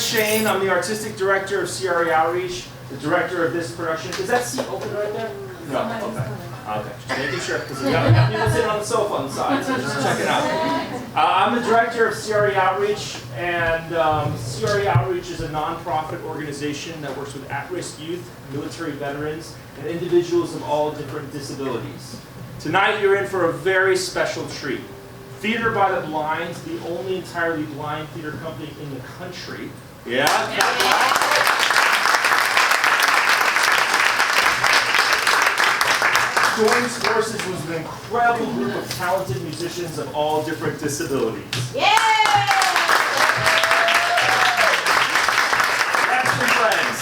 Shane. I'm the artistic director of CRE Outreach, the director of this production. Is that seat open right there? No. Okay. Okay. Just making sure, because we got people sitting on the sofa on the side, so just check it out. I'm the director of CRE Outreach, and CRE Outreach is a nonprofit organization that works with at-risk youth, military veterans, and individuals of all different disabilities. Tonight you're in for a very special treat. Theater by the Blind, the only entirely blind theater company in the country. Yeah? Joins forces with an incredible group of talented musicians of all different disabilities. Yeah! That's your friends.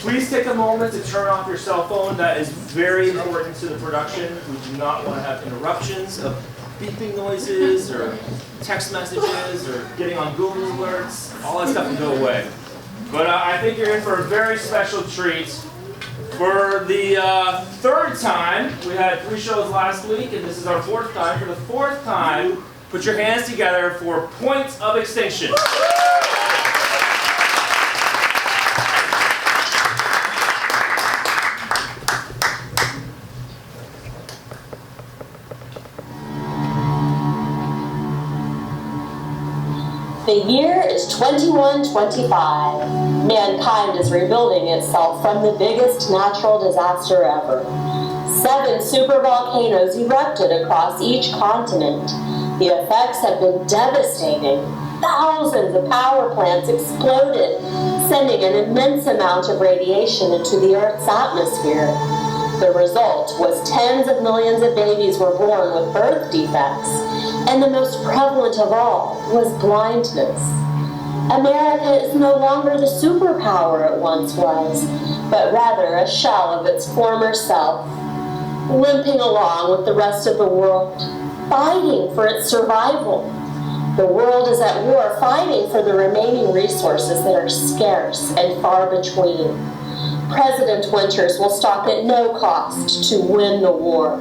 Please take a moment to turn off your cell phone. That is very important to the production. We do not want to have interruptions of beeping noises or text messages or getting on Google alerts. All that stuff can go away. But I think you're in for a very special treat. For the third time, we had 3 shows last week, and this is our 4th time. For the 4th time, put your hands together for Point of Extinction. The year is 2125. Mankind is rebuilding itself from the biggest natural disaster ever. 7 supervolcanoes erupted across each continent. The effects have been devastating. Thousands of power plants exploded, sending an immense amount of radiation into the Earth's atmosphere. The result was tens of millions of babies were born with birth defects, and the most prevalent of all was blindness. America is no longer the superpower it once was, but rather a shell of its former self, limping along with the rest of the world, fighting for its survival. The world is at war, fighting for the remaining resources that are scarce and far between. President Winters will stop at no cost to win the war.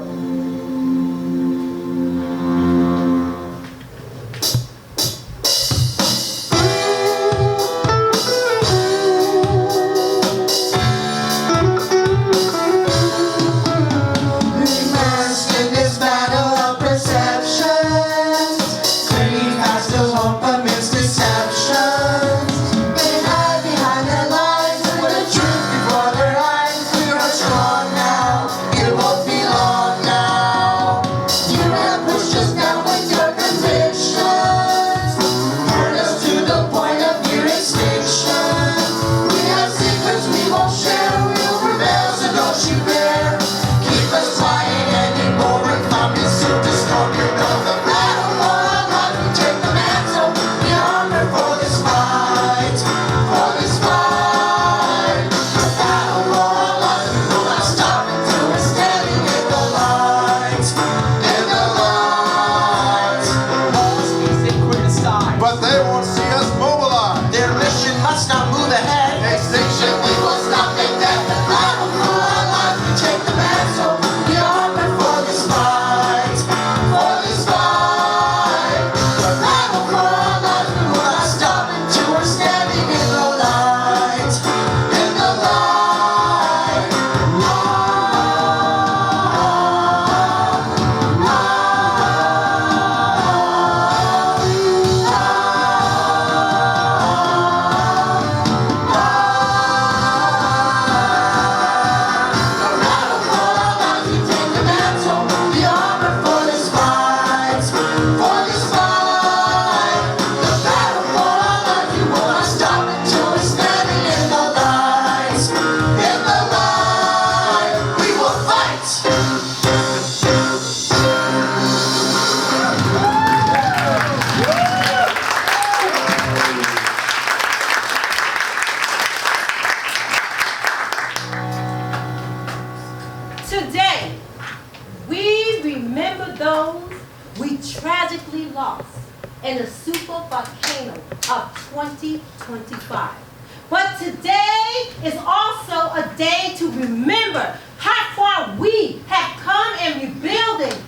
But they won't see us mobilize. Their mission must not move ahead. Extinction, we will stop the death. The battle for our lives, we take the mantle. We armor for this fight, for this fight. The battle for our lives, we will not stop until we're standing in the light, in the light. Today, we remember those we tragically lost in the super volcano of 2025. But today is also a day to remember how far we have come in rebuilding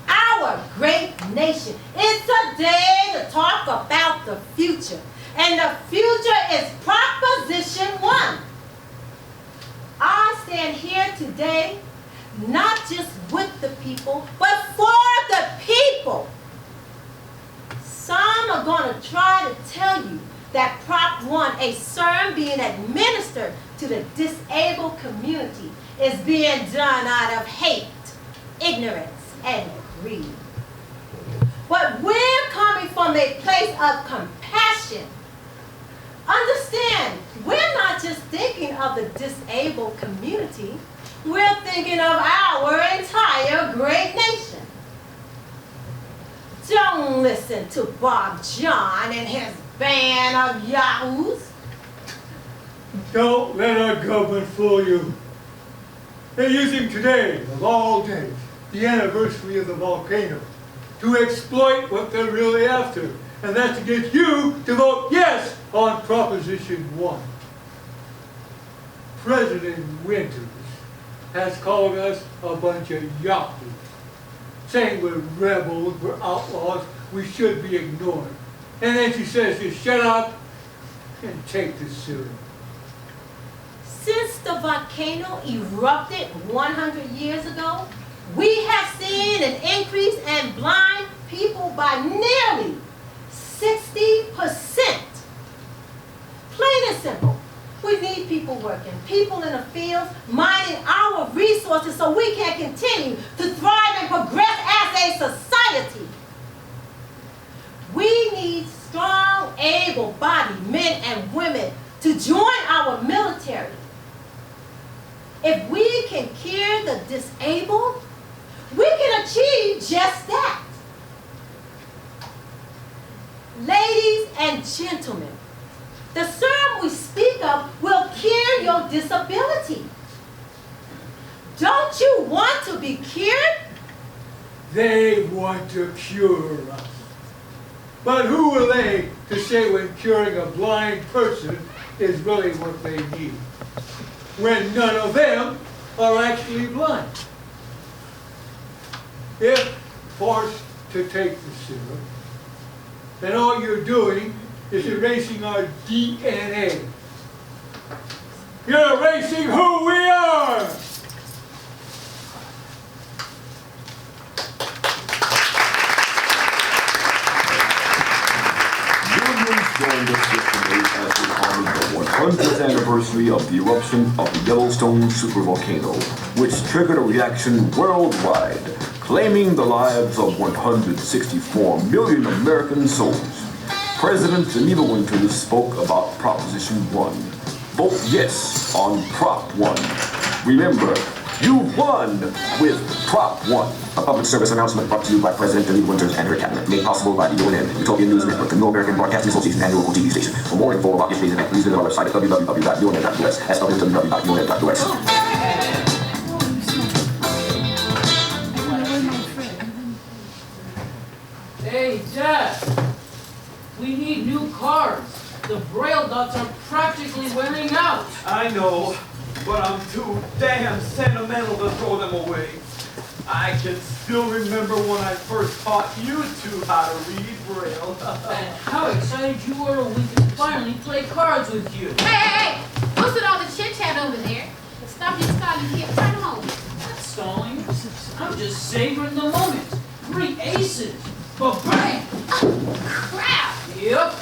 our our great nation. It's a day to talk about the future. And the future is Proposition 1. I stand here today not just with the people, but for the people. Some are going to try to tell you that Prop 1, a CERN being administered to the disabled community, is being done out of hate, ignorance, and greed. But we're coming from a place of compassion. Understand, we're not just thinking of the disabled community, we're thinking of our entire great nation. Don't listen to Bob John and his band of yahoos. Don't let our government fool you. They're using today, of all days, the anniversary of the volcano, to exploit what they're really after. And that's to get you to vote yes on Proposition 1. President Winters has called us a bunch of yahoos, saying we're rebels, we're outlaws, we should be ignored. And then she says to shut up and take the syrup. Since the volcano erupted 100 years ago, we have seen an increase in blind people by nearly 60%. Plain and simple. We need people working, people in the fields, mining our resources so we can continue to thrive and progress as a society. We need strong, able-bodied men and women to join our military. If we can cure the disabled, we can achieve just that. Ladies and gentlemen, the CERN we speak of will cure your disability. Don't you want to be cured? They want to cure us. But who are they to say when curing a blind person is really what they need, when none of them are actually blind? If forced to take the syrup, then all you're doing is erasing our DNA. You're erasing who we are! Millions joined us yesterday as we honored the 100th anniversary of the eruption of the Yellowstone supervolcano, which triggered a reaction worldwide, claiming the lives of 164 million American souls. President Geneva Winters spoke about Proposition 1. Vote yes on Prop 1. Remember, you won with Prop 1. A public service announcement brought to you by President Geneva Winters and her cabinet, made possible by the UNN, Utopian News Network, the New American Broadcasting Association, and local TV station. For more info about yesterday's event, please visit our website at www.unn.us. That's www.unn.us. Hey, Dad! We need new cards. The Braille dots are practically wearing out. I know, but I'm too damn sentimental to throw them away. I can still remember when I first taught you two how to read Braille. And how excited you were when we could finally play cards with you. Hey! What's with all the chit-chat over there? Stop your stalling, kid. Turn home. Not stalling. I'm just savoring the moment. 3 aces. But bang! Crap! Yep.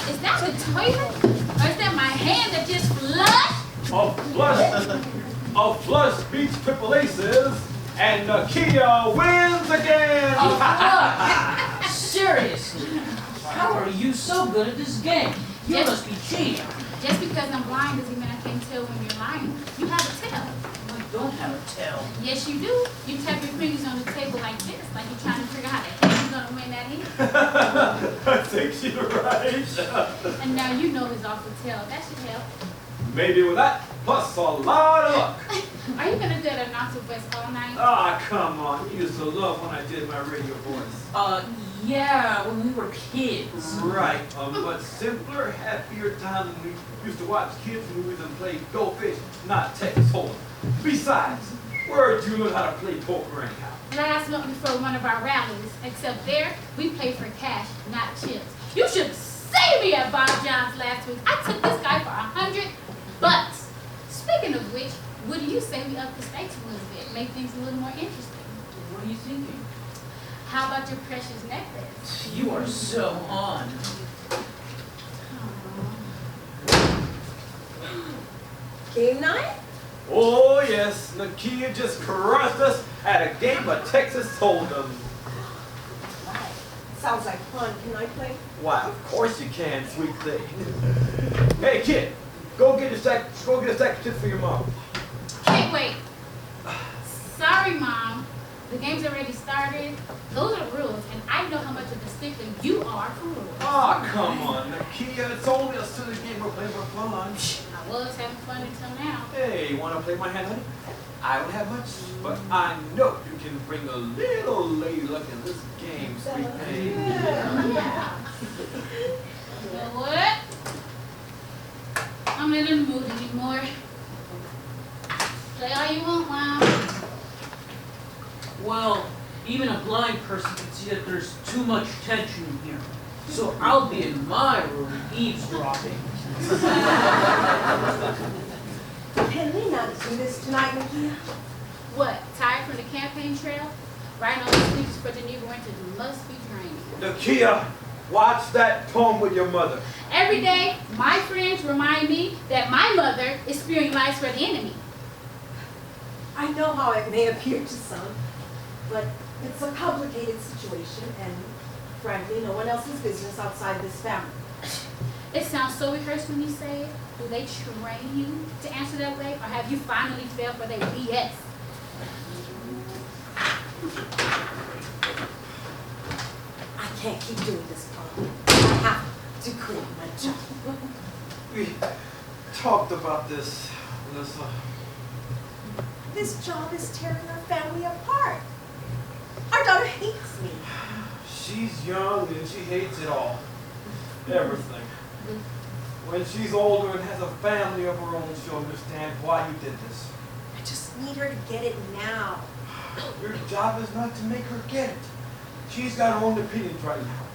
Is that the toilet? Or is that my hand that just flushed? A flush beats triple aces, and Kia wins again! Oh, seriously? How are you so good at this game? You must be cheating. Just because I'm blind doesn't mean I can't tell when you're lying. You have a tell. I don't have a tell. Yes, you do. You tap your fingers on the table like this, like you're trying to figure out how the heck you're going to win that hand. I think you're right. And now you know his awful tell. That should help. Maybe with that, plus a lot of luck. Are you going to do that announcer voice all night? Ah, come on. You used to love when I did my radio voice. Yeah, when we were kids. Right. But simpler, happier time when we used to watch kids movies and play Go Fish, not Texas Hold'em. Besides, Where'd you learn how to play poker anyhow? Last month before one of our rallies, except there, we play for cash, not chips. You should have seen me at Bob John's last week. I took this guy for $100. Speaking of which, what do you say we up the stakes a little bit, make things a little more interesting? What are you thinking? How about your precious necklace? You are so on. Game night? Oh yes, Nakia just crushed us at a game of Texas Hold'em. Sounds like fun. Can I play? Why, of course you can, sweet thing. Hey kid, go get a stack of chips for your mom. Can't wait. Sorry, Mom. The game's already started. Those are rules, and I know how much of a stickler you are for rules. Aw, come on, Nakia, it's only a silly game we're playing for fun. I was having fun until now. Hey, you wanna play my hand, honey? I don't have much, but I know you can bring a little lady luck in this game, sweet thing. Yeah. You know what? I'm not in the mood anymore. Play all you want, Mom. Well, even a blind person can see that there's too much tension in here. So I'll be in my room eavesdropping. Can we not do this tonight, Nakia? What? Tired from the campaign trail? Writing all the speeches for Geneva Winters must be draining. Nakia, watch that poem with your mother. Every day, my friends remind me that my mother is spewing lies for the enemy. I know how it may appear to some, but it's a complicated situation, and frankly, no one else's business outside this family. It sounds so rehearsed when you say it. Do they train you to answer that way, or have you finally failed for their BS? I can't keep doing this, Paul. I have to quit my job. We talked about this, Melissa. This job is tearing our family apart. Our daughter hates me. She's young and she hates it all. Everything. When she's older and has a family of her own, she'll understand why you did this. I just need her to get it now. Your job is not to make her get it. She's got her own opinions right now.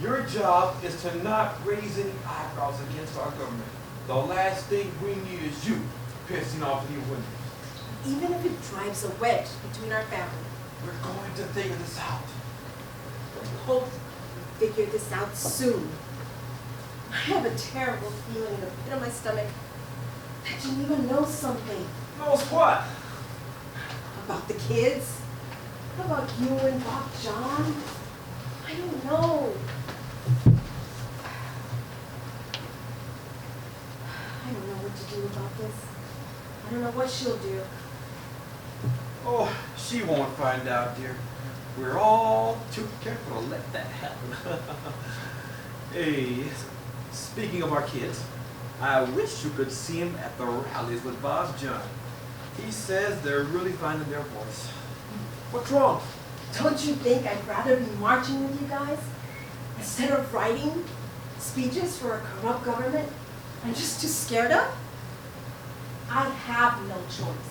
Your job is to not raise any eyebrows against our government. The last thing we need is you pissing off any women. Even if it drives a wedge between our family. We're going to figure this out. I hope we figure this out soon. I have a terrible feeling in the pit of my stomach that Geneva knows something Knows what? about the kids, about you and Bob John. I don't know. I don't know what to do about this. I don't know what she'll do. Oh, she won't find out, dear. We're all too careful to let that happen. Hey, speaking of our kids, I wish you could see him at the rallies with Bob John. He says they're really finding their voice. What's wrong? Don't you think I'd rather be marching with you guys instead of writing speeches for a corrupt government I'm just too scared of? I have no choice.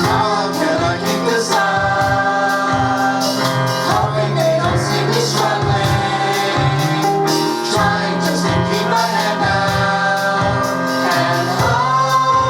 How can I keep this up? Hoping they don't see me struggling, trying just to keep my head down and hold.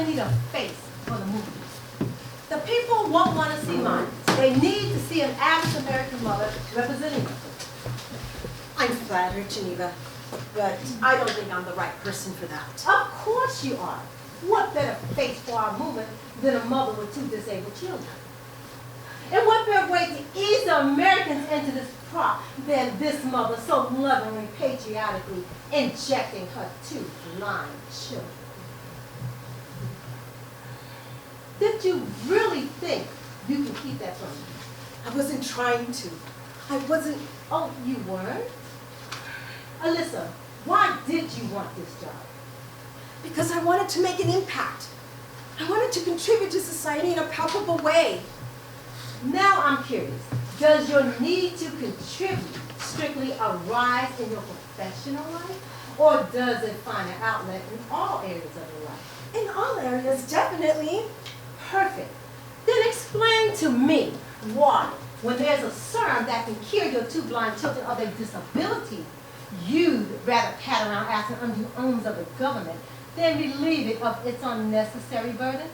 really need a face for the movie. The people won't want to see mine. They need to see an African American mother representing them. I'm flattered, Geneva, but I don't think I'm the right person for that. Of course you are. What better face for our movement than a mother with 2 disabled children? And what better way to ease the Americans into this prop than this mother so lovingly, patriotically injecting her 2 blind children? Did you really think you can keep that from me? I wasn't trying to. I wasn't. Oh, you weren't? Alyssa, why did you want this job? Because I wanted to make an impact. I wanted to contribute to society in a palpable way. Now I'm curious. Does your need to contribute strictly arise in your professional life? Or does it find an outlet in all areas of your life? In all areas, definitely. Perfect. Then explain to me why, when there's a serum that can cure your 2 blind children of their disability, you'd rather pat around asking undue owns of the government than relieve it of its unnecessary burden?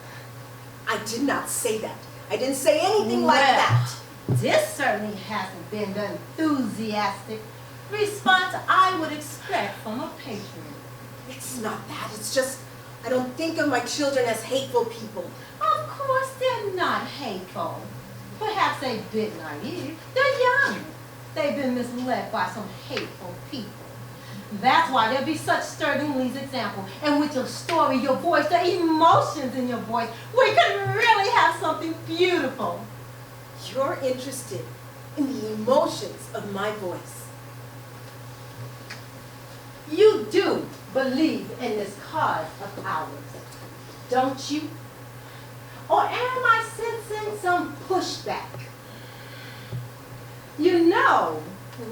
I did not say that. I didn't say anything like that. This certainly hasn't been the enthusiastic response I would expect from a patriot. It's not that. It's just, I don't think of my children as hateful people. Of course they're not hateful. Perhaps a bit naive. They're young. They've been misled by some hateful people. That's why there'll be such Sterling Lee's example, and with your story, your voice, the emotions in your voice, we could really have something beautiful. You're interested in the emotions of my voice. You do believe in this cause of ours, don't you? Or am I sensing some pushback? You know,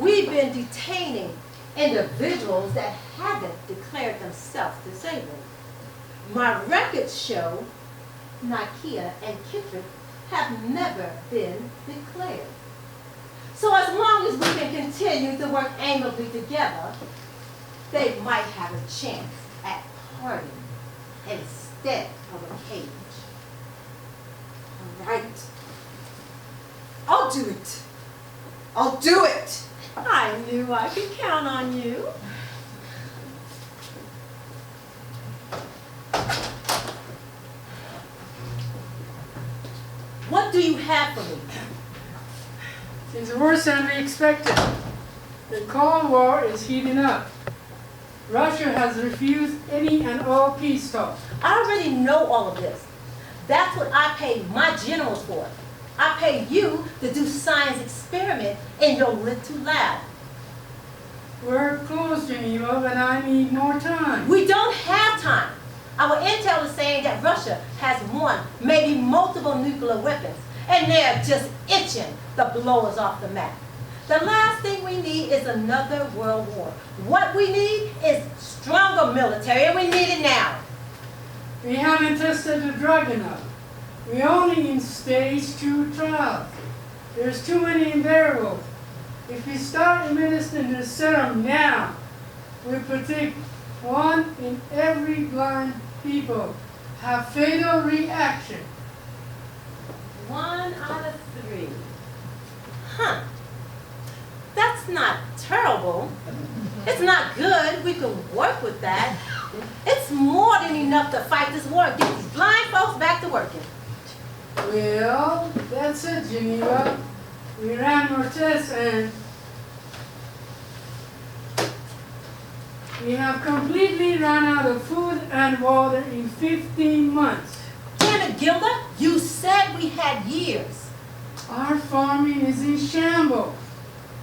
we've been detaining individuals that haven't declared themselves disabled. My records show Nakia and Kendrick have never been declared. So as long as we can continue to work amicably together, they might have a chance at pardon instead of a cage. All right. I'll do it. I'll do it. I knew I could count on you. What do you have for me? It's worse than we expected. The Cold War is heating up. Russia has refused any and all peace talks. I already know all of this. That's what I paid my generals for. I paid you to do science experiment in your little lab. We're close, Geneva, but I need more time. We don't have time. Our intel is saying that Russia has 1, maybe multiple nuclear weapons, and they're just itching to blow us off the map. The last thing we need is another world war. What we need is stronger military, and we need it now. We haven't tested the drug enough. We're only in stage 2 trials. There's too many variables. If we start administering the serum now, we predict 1 in every blind people have fatal reaction. 1 out of 3. Huh. That's not terrible. It's not good. We can work with that. It's more than enough to fight this war and get these blind folks back to working. Well, that's it, Geneva. We ran more tests and we have completely run out of food and water in 15 months. Damn it, Gilda, you said we had years. Our farming is in shambles.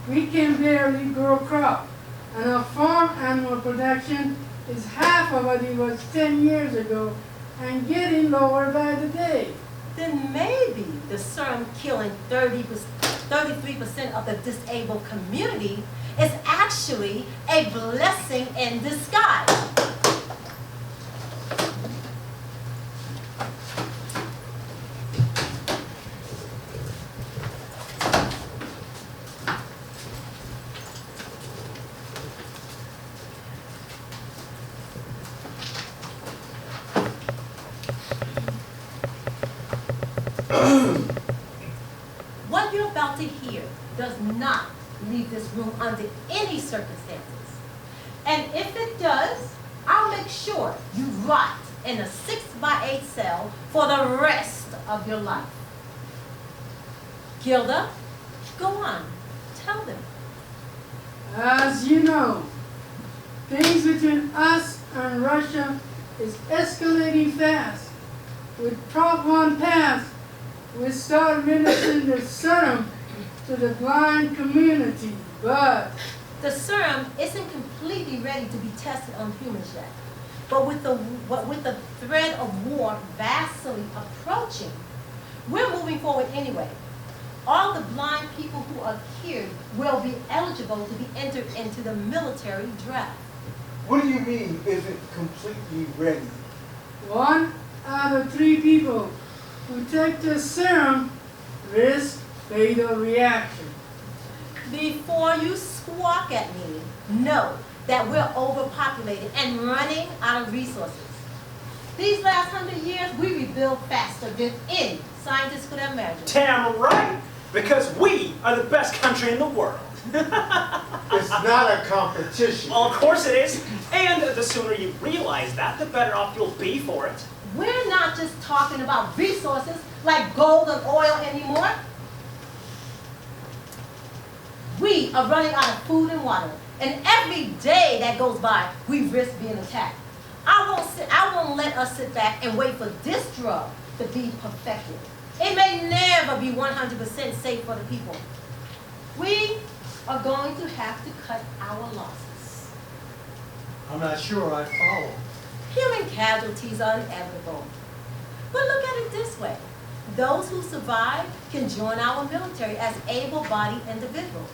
We can barely grow crop, and our farm animal production is half of what it was 10 years ago and getting lower by the day. Then maybe the serum killing 33% of the disabled community is actually a blessing in disguise. What you're about to hear does not leave this room under any circumstances. And if it does, I'll make sure you rot in a 6x8 cell for the rest of your life. Gilda, go on, tell them. As you know, things between us and Russia is escalating fast. With Prop 1 passed, we start administering the serum to the blind community, but The serum isn't completely ready to be tested on humans yet. But with the threat of war vastly approaching, we're moving forward anyway. All the blind people who are here will be eligible to be entered into the military draft. What do you mean, isn't completely ready? 1 out of 3 people who take the serum risk fatal reaction. Before you squawk at me, know that we're overpopulated and running out of resources. These last 100 years, we rebuild faster than any scientist could have imagined. Damn right, because we are the best country in the world. It's not a competition. Well, of course it is, and the sooner you realize that, the better off you'll be for it. We're not just talking about resources like gold and oil anymore. We are running out of food and water, and every day that goes by, we risk being attacked. I won't let us sit back and wait for this drug to be perfected. It may never be 100% safe for the people. We are going to have to cut our losses. I'm not sure I follow. Human casualties are inevitable. But look at it this way. Those who survive can join our military as able-bodied individuals.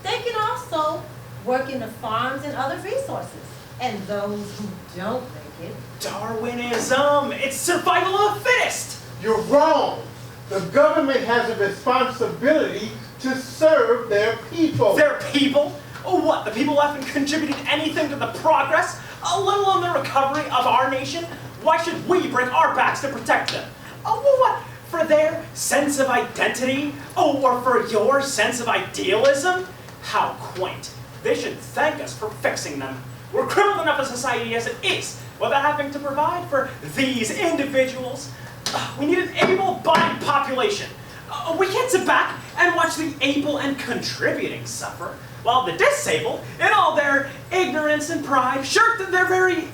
They can also work in the farms and other resources. And those who don't make it... Darwinism! It's survival of the fittest! You're wrong. The government has a responsibility to serve their people. Their people? Oh, what? The people haven't contributed anything to the progress, let alone the recovery of our nation? Why should we break our backs to protect them? Oh, well, what? For their sense of identity? Oh, or for your sense of idealism? How quaint. They should thank us for fixing them. We're crippled enough as a society as it is, without having to provide for these individuals. We need an able-bodied population. We can't sit back and watch the able and contributing suffer, while the disabled, in all their ignorance and pride, shirked their very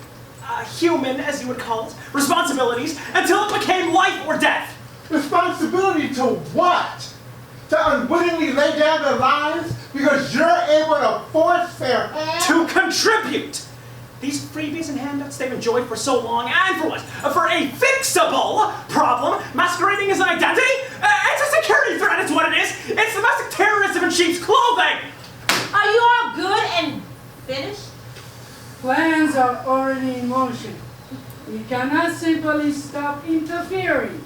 human, as you would call it, responsibilities until it became life or death. Responsibility to what? To unwittingly lay down their lives because you're able to force their hand? To contribute! These freebies and handouts they've enjoyed for so long, and for what? For a fixable problem masquerading as an identity? It's a security threat, it's what it is! It's domestic terrorism in sheep's clothing! Are you all good and finished? Plans are already in motion. We cannot simply stop interfering.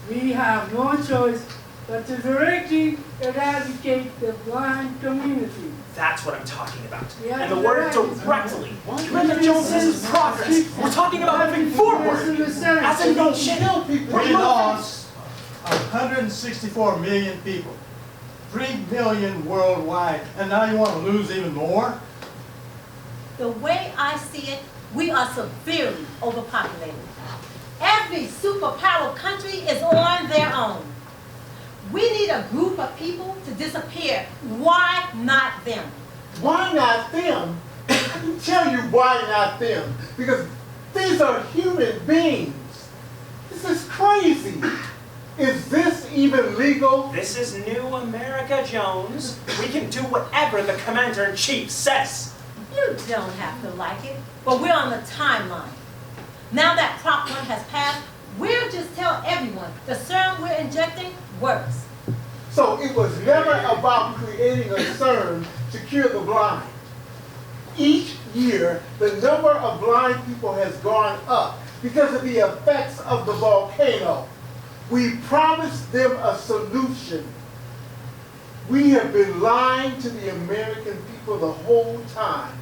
We have no choice but to directly eradicate the blind community. That's what I'm talking about. Yeah, And the word directly. Commander Jones, this is progress. We're talking about moving forward. As a nation. We lost 164 million people. 3 million worldwide. And now you want to lose even more? The way I see it, we are severely overpopulated. Every superpower country is on their own. We need a group of people to disappear. Why not them? Why not them? I can tell you why not them. Because these are human beings. This is crazy. Is this even legal? This is new America, Jones. We can do whatever the Commander-in-Chief says. You don't have to like it, but we're on the timeline. Now that Prop 1 has passed, we'll just tell everyone the serum we're injecting works. So it was never about creating a serum to cure the blind. Each year, the number of blind people has gone up because of the effects of the volcano. We promised them a solution. We have been lying to the American people the whole time.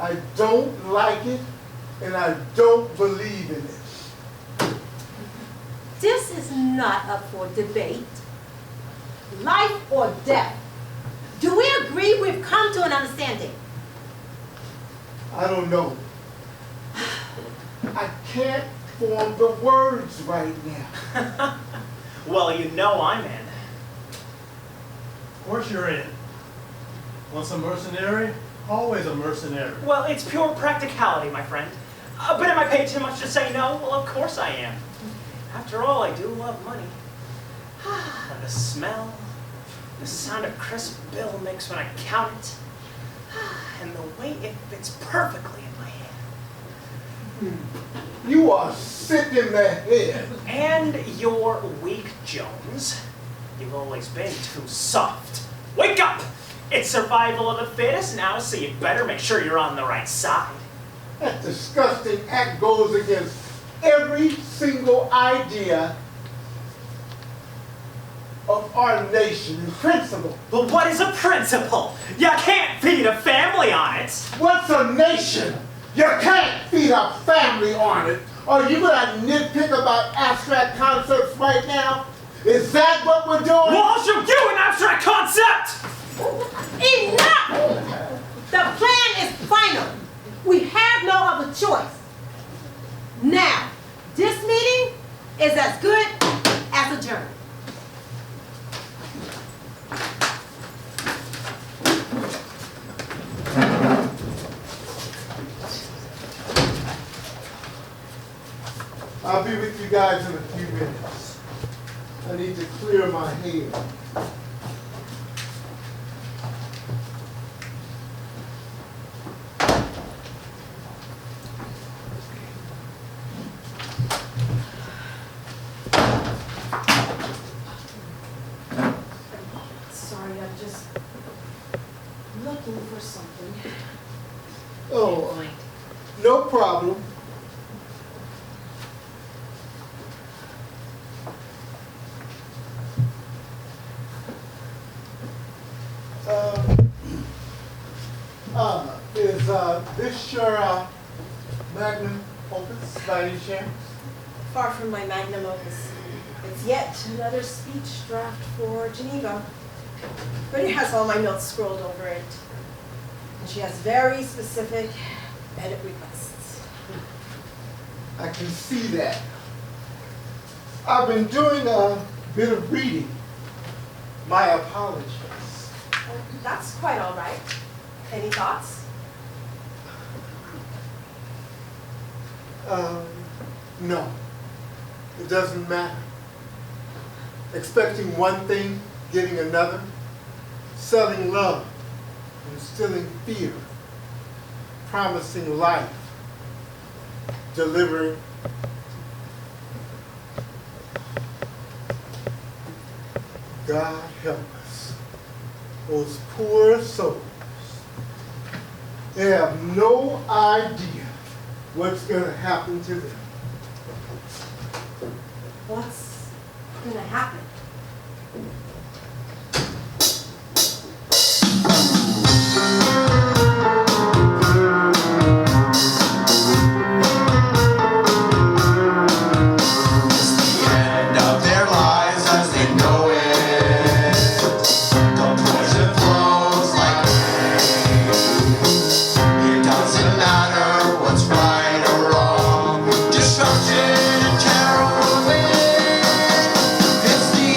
I don't like it, and I don't believe in it. This is not up for debate. Life or death. Do we agree we've come to an understanding? I don't know. I can't form the words right now. Well, you know I'm in. Of course you're in. Once a mercenary, always a mercenary. Well, it's pure practicality, my friend. But am I paid too much to say no? Well, of course I am. After all, I do love money. The smell, the sound a crisp bill makes when I count it, and the way it fits perfectly in my hand. You are sick in the head. And you're weak, Jones. You've always been too soft. Wake up! It's survival of the fittest now, so you better make sure you're on the right side. That disgusting act goes against every single idea of our nation in principle. But what is a principle? You can't feed a family on it. What's a nation? You can't feed a family on it. Are you gonna nitpick about abstract concepts right now? Is that what we're doing? Well, I'll show you an abstract concept! Enough! The plan is final. We have no other choice. Now, this meeting is as good as adjourned. I'll be with you guys in a few minutes. I need to clear my head. Sorry, I'm just looking for something. Oh, no problem. Is this your magnum opus by any chance? Far from my magnum opus. It's yet another speech draft for Geneva. But it has all my notes scrolled over it. And she has very specific edit requests. I can see that. I've been doing a bit of reading. My apologies. Oh, that's quite all right. Any thoughts? No. It doesn't matter. Expecting one thing, getting another. Selling love, instilling fear. Promising life. Delivering. God help us. Those poor souls. They have no idea what's going to happen to them. What's gonna happen? End of their lives as they know it. The poison flows like rain. It doesn't matter what's right or wrong. Destruction and terror will win. It's the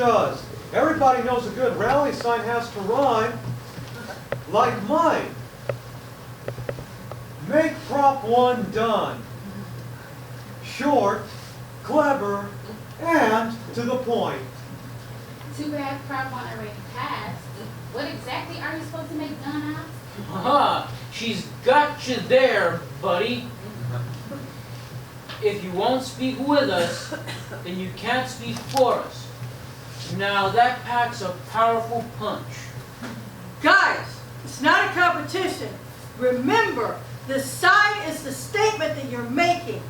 does. Everybody knows a good rally sign has to rhyme. Like mine. Make Prop 1 done. Short, clever, and to the point. Too bad Prop 1 already passed. What exactly are you supposed to make done out? Aha! She's got you there, buddy. If you won't speak with us, then you can't speak for us. Now that packs a powerful punch. Guys, it's not a competition. Remember, the sign is the statement that you're making,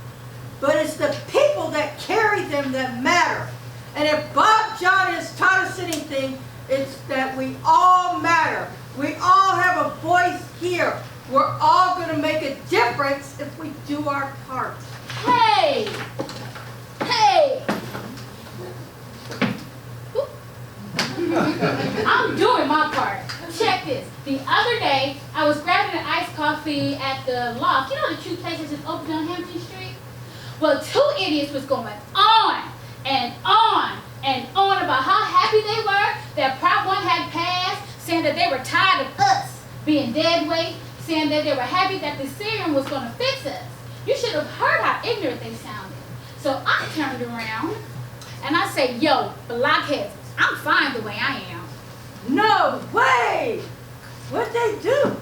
but it's the people that carry them that matter. And if Bob John has taught us anything, it's that we all matter. We all have a voice here. We're all going to make a difference if we do our part. Hey! Hey! I'm doing my part. Check this. The other day, I was grabbing an iced coffee at the Loft. You know the cute place that just opened on Hampton Street? Well, two idiots was going on and on and on about how happy they were that Prop 1 had passed, saying that they were tired of us being dead weight, saying that they were happy that the serum was going to fix us. You should have heard how ignorant they sounded. So I turned around and I said, yo, blockheads, I'm fine the way I am. No way! What'd they do?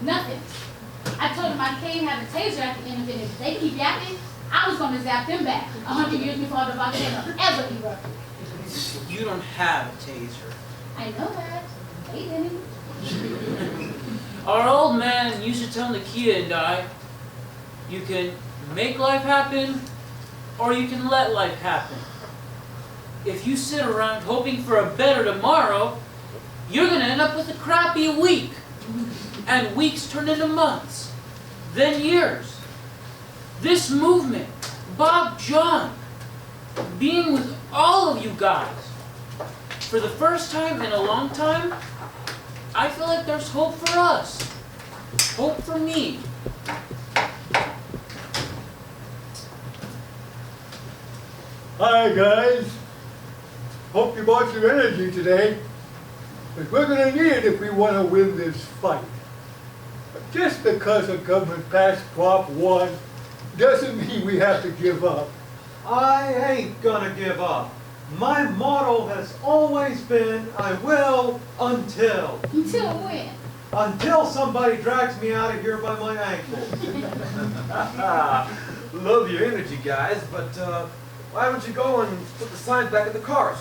Nothing. I told them I can't have a taser at the end of it. If they keep yapping, I was going to zap them back 100 years before the volcano ever erupted. You don't have a taser. I know that. They didn't. Our old man used to tell Nakia and I, you can make life happen, or you can let life happen. If you sit around hoping for a better tomorrow, you're going to end up with a crappy week. And weeks turn into months, then years. This movement, Bob John, being with all of you guys, for the first time in a long time, I feel like there's hope for us. Hope for me. Hi guys. Hope you brought your energy today. Because we're going to need it if we want to win this fight. But just because the government passed Prop 1 doesn't mean we have to give up. I ain't gonna give up. My motto has always been, I will until. Until when? Until somebody drags me out of here by my ankles. Love your energy, guys, but why don't you go and put the signs back in the cars?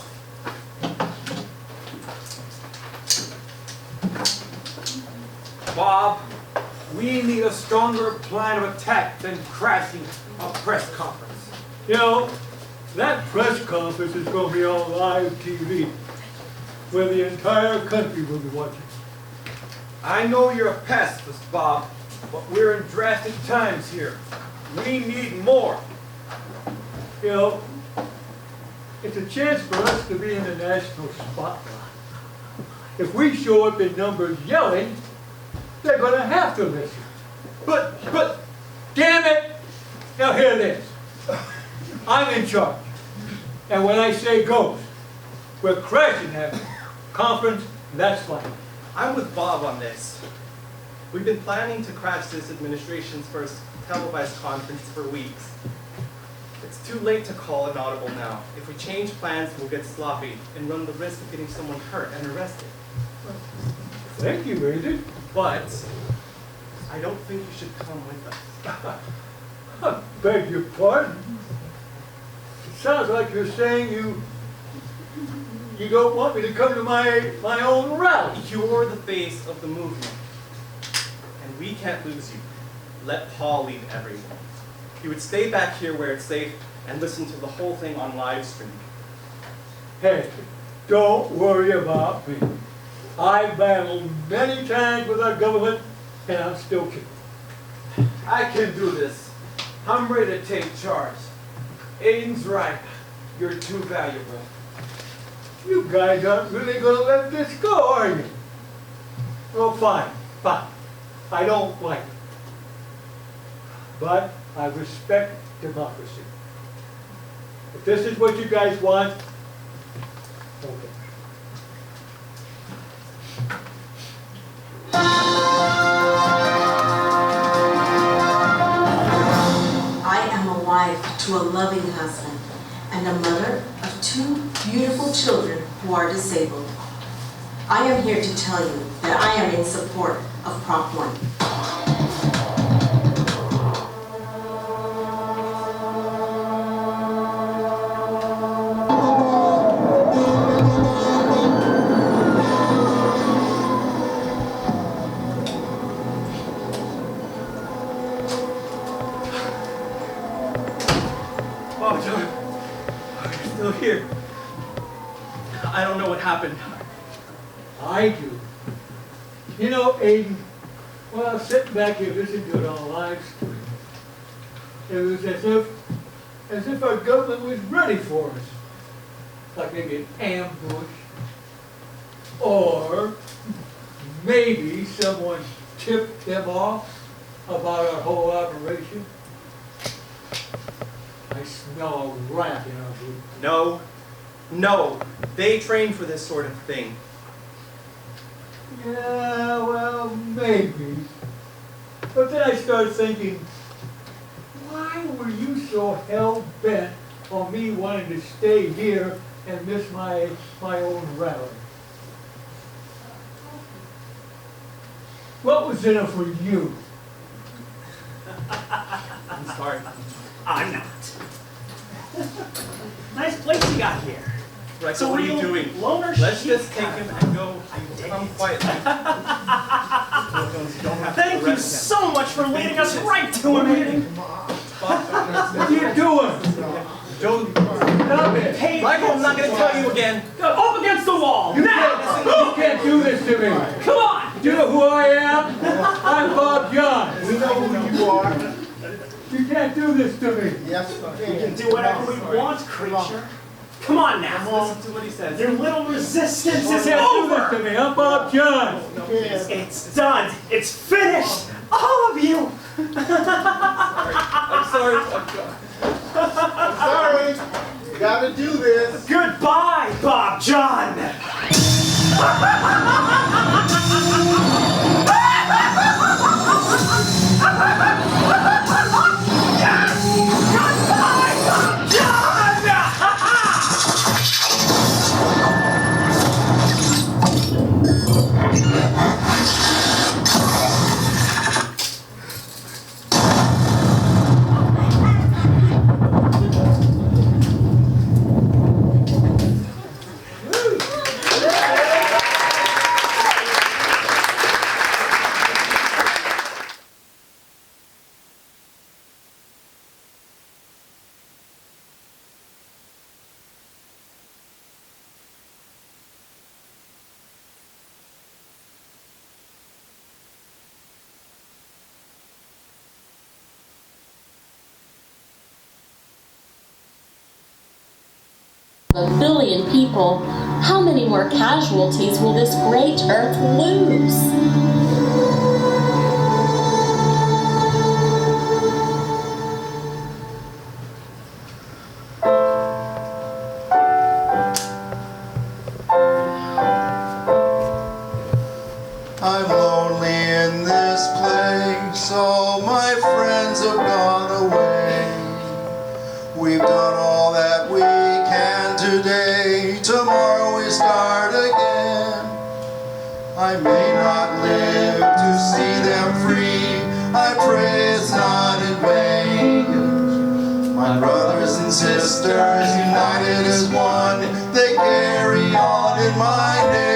Bob, we need a stronger plan of attack than crashing a press conference. You know, that press conference is going to be on live TV, where the entire country will be watching. I know you're a pacifist, Bob, but we're in drastic times here. We need more. You know, it's a chance for us to be in the national spotlight. If we show up in numbers yelling, they're going to have to listen. But, damn it! Now hear this. I'm in charge. And when I say goes, we're crashing that conference, that's fine. I'm with Bob on this. We've been planning to crash this administration's first televised conference for weeks. It's too late to call an audible now. If we change plans, we'll get sloppy and run the risk of getting someone hurt and arrested. Thank you, Major. But I don't think you should come with us. I beg your pardon. It sounds like you're saying you don't want me to come to my own rally. You're the face of the movement. And we can't lose you. Let Paul lead everyone. He would stay back here where it's safe and listen to the whole thing on live stream. Hey, don't worry about me. I've battled many times with our government, and I'm still kicking. I can do this. I'm ready to take charge. Aiden's right. You're too valuable. You guys aren't really going to let this go, are you? Well, fine. I don't like it. But I respect democracy. If this is what you guys want, okay. I am a wife to a loving husband and a mother of 2 beautiful children who are disabled. I am here to tell you that I am in support of Prop 1. Oh, John, you're still here. I don't know what happened. I do. You know, Aiden, when I was sitting back here listening to it on live stream, it was as if our government was ready for us. Like maybe an ambush. Or maybe someone tipped them off about our whole operation. I smell a rat in our group. No, they train for this sort of thing. Yeah, well, maybe. But then I started thinking, why were you so hell-bent on me wanting to stay here and miss my own rally? What was in it for you? I'm sorry. I'm not. Nice place you got here. Right, So what are real you doing? loner Let's sheep just take kind him of- and go. Come quietly. Thank you so much for leading us right to a meeting. What are you doing? Don't. Stop it! Hey, Michael, I'm not going to tell you again. Go up against the wall. You Now! can't do this to me! Come on! Do you know who I am? I'm Bob John. We know who you are. You can't do this to me. Yes, We can do whatever we want, creature. Come on now. Listen to what he says. Your little resistance You is can't do this over. to me. I'm Bob John. It's done. It's finished. All of you. I'm sorry. I'm sorry. You gotta do this. Goodbye, Bob John. Goodbye, Bob John. A billion people, how many more casualties will this great Earth lose? I'm lonely in this place, all my friends have gone away. We've done all that we can today, tomorrow we start again. I may not live to see them free, I pray it's not in vain. My brothers and sisters united as one, they carry on in my name.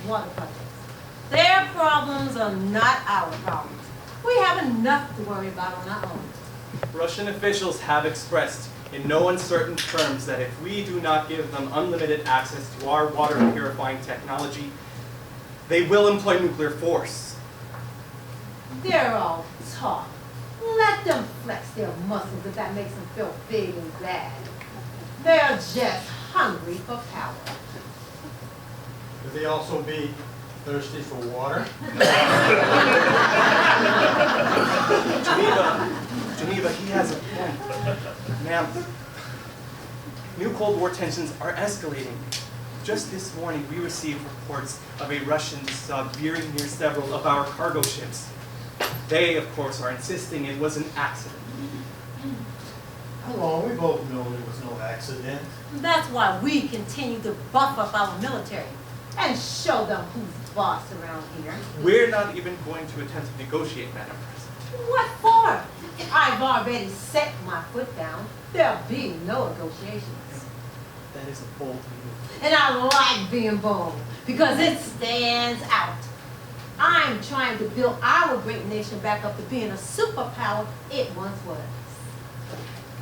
water projects. Their problems are not our problems. We have enough to worry about on our own. Russian officials have expressed in no uncertain terms that if we do not give them unlimited access to our water purifying technology, they will employ nuclear force. They're all talk. Let them flex their muscles if that makes them feel big and bad. They're just hungry for power. Could they also be thirsty for water? Geneva, he has a point. Ma'am, new Cold War tensions are escalating. Just this morning, we received reports of a Russian sub veering near several of our cargo ships. They, of course, are insisting it was an accident. Hello, we both know there was no accident. That's why we continue to buff up our military and show them who's boss around here. We're not even going to attempt to negotiate, Madam President. What for? I've already set my foot down. There'll be no negotiations. That is a bold move. And I like being bold because it stands out. I'm trying to build our great nation back up to being a superpower it once was.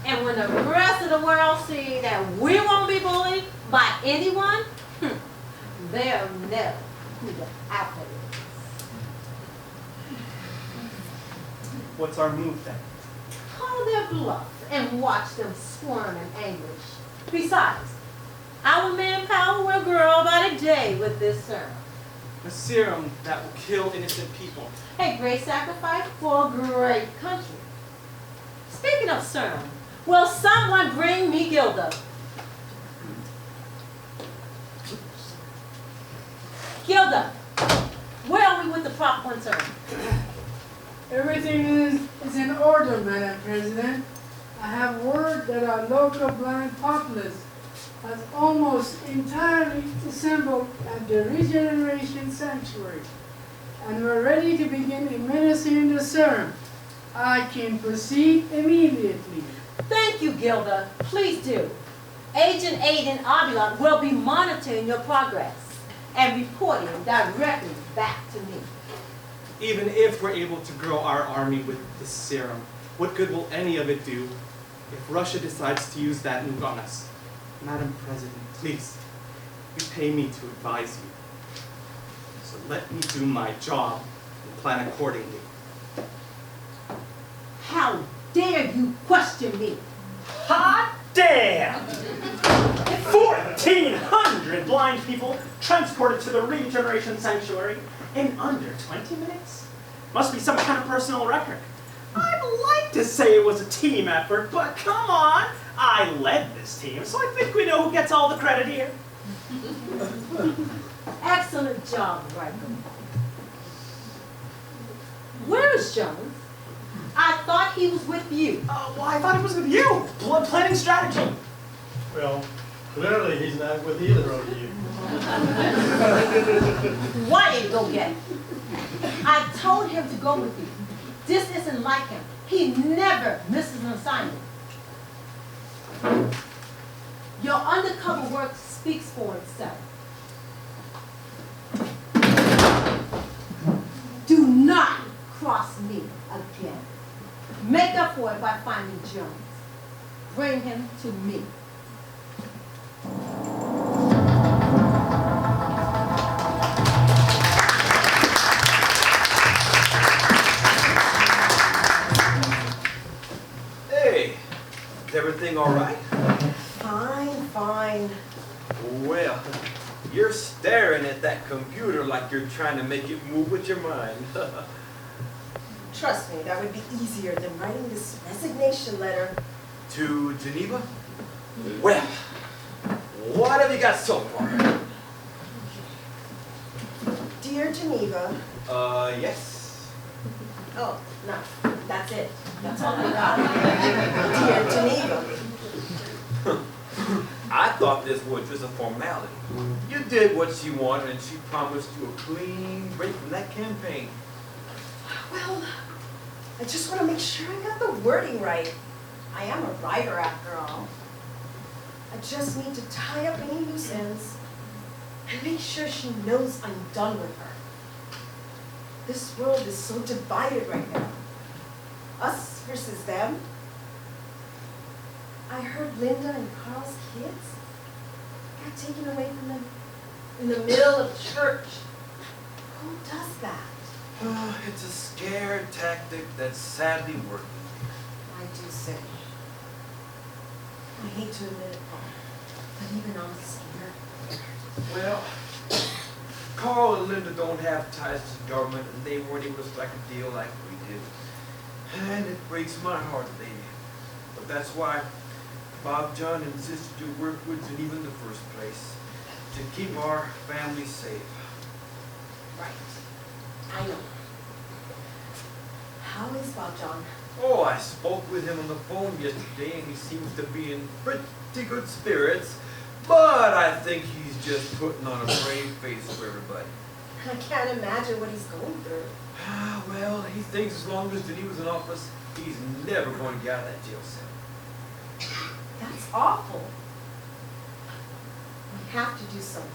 And when the rest of the world see that we won't be bullied by anyone, they'll know who the alpha is. What's our move then? Call their bluff and watch them squirm in anguish. Besides, our manpower will grow by the day with this serum. A serum that will kill innocent people. A great sacrifice for a great country. Speaking of serum, will someone bring me Gilda? Gilda, where are we with the Prop 1 serum? Everything is in order, Madam President. I have word that our local blind populace has almost entirely assembled at the Regeneration Sanctuary, and we're ready to begin administering the serum. I can proceed immediately. Thank you, Gilda. Please do. Agent Aiden Avila will be monitoring your progress and reporting directly back to me. Even if we're able to grow our army with this serum, what good will any of it do if Russia decides to use that nuke on us? Madam President, please, you pay me to advise you. So let me do my job and plan accordingly. How dare you question me? Hot damn! 1,400 blind people transported to the Regeneration Sanctuary in under 20 minutes? Must be some kind of personal record. I'd like to say it was a team effort, but come on! I led this team, so I think we know who gets all the credit here. Excellent job, Riker. Where is Jones? I thought he was with you. Well, I thought it was with you. Blood planning strategy. Well, clearly he's not with either of you. Why didn't go get him? I told him to go with you. This isn't like him. He never misses an assignment. Your undercover work speaks for itself. Do not cross me again. Make up for it by finding Jones. Bring him to me. Hey, is everything all right? Fine, fine. Well, you're staring at that computer like you're trying to make it move with your mind. Trust me, that would be easier than writing this resignation letter. To Geneva? Well, what have you got so far? Dear Geneva. Yes. Oh, no, that's it. That's all I got. Dear Geneva. I thought this was just a formality. You did what she wanted and she promised you a clean break from that campaign. Well, I just want to make sure I got the wording right. I am a writer after all. I just need to tie up any loose ends. and make sure she knows I'm done with her. This world is so divided right now. Us versus them. I heard Linda and Carl's kids got taken away from them in the middle of church. Who does that? It's a scare tactic that's sadly working. I do say. I hate to admit it, Paul, but even I'm scared. Well, Carl and Linda don't have ties to the government, and they weren't able to strike a deal like we did. And it breaks my heart, baby. But that's why Bob John insisted to work with Geneva in the first place, to keep our family safe. Right. I know. How is Bob John? Oh, I spoke with him on the phone yesterday, and he seems to be in pretty good spirits. But I think he's just putting on a brave face for everybody. I can't imagine what he's going through. Well, he thinks as long as Geneva's in office, he's never going to get out of that jail cell. That's awful. We have to do something.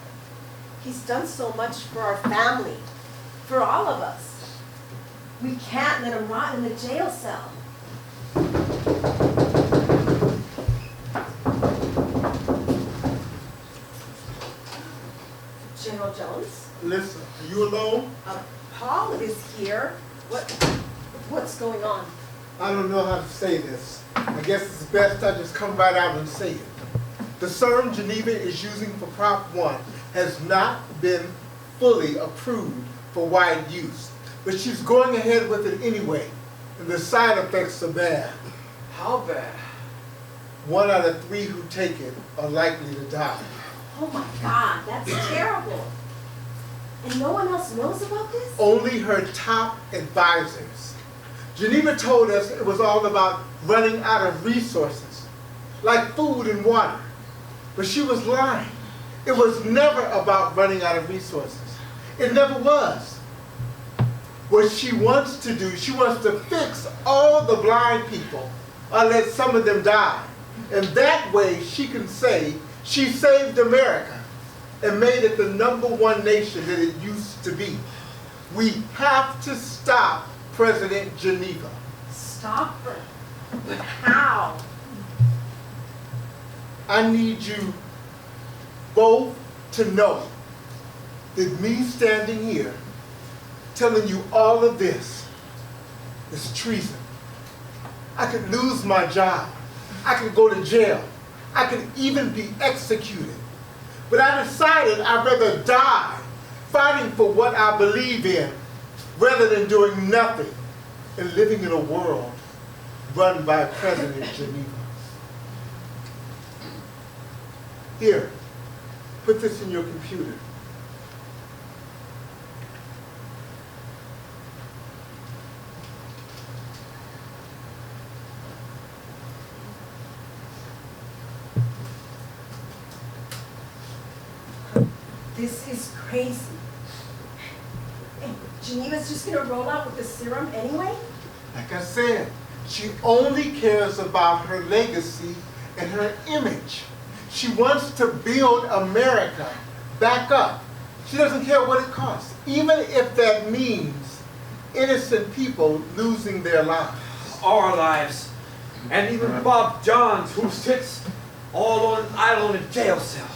He's done so much for our family, for all of us. We can't let him rot in the jail cell. General Jones? Listen, are you alone? Paul is here. What's going on? I don't know how to say this. I guess it's best I just come right out and say it. The serum Geneva is using for Prop 1 has not been fully approved for wide use, but she's going ahead with it anyway, and the side effects are bad. How bad? 1 out of 3 who take it are likely to die. Oh my God, that's terrible. And no one else knows about this? Only her top advisors. Geneva told us it was all about running out of resources, like food and water. But she was lying. It was never about running out of resources. It never was. What she wants to do, she wants to fix all the blind people or let some of them die. And that way she can say she saved America and made it the #1 nation that it used to be. We have to stop President Geneva. Stop her? But how? I need you both to know that me standing here telling you all of this is treason. I could lose my job. I could go to jail. I could even be executed. But I decided I'd rather die fighting for what I believe in rather than doing nothing and living in a world run by President Geneva. Here, put this in your computer. This is crazy. And Geneva's just gonna roll out with the serum anyway? Like I said, she only cares about her legacy and her image. She wants to build America back up. She doesn't care what it costs, even if that means innocent people losing their lives. Our lives. And even Bob Johns, who sits all on idle in a jail cell.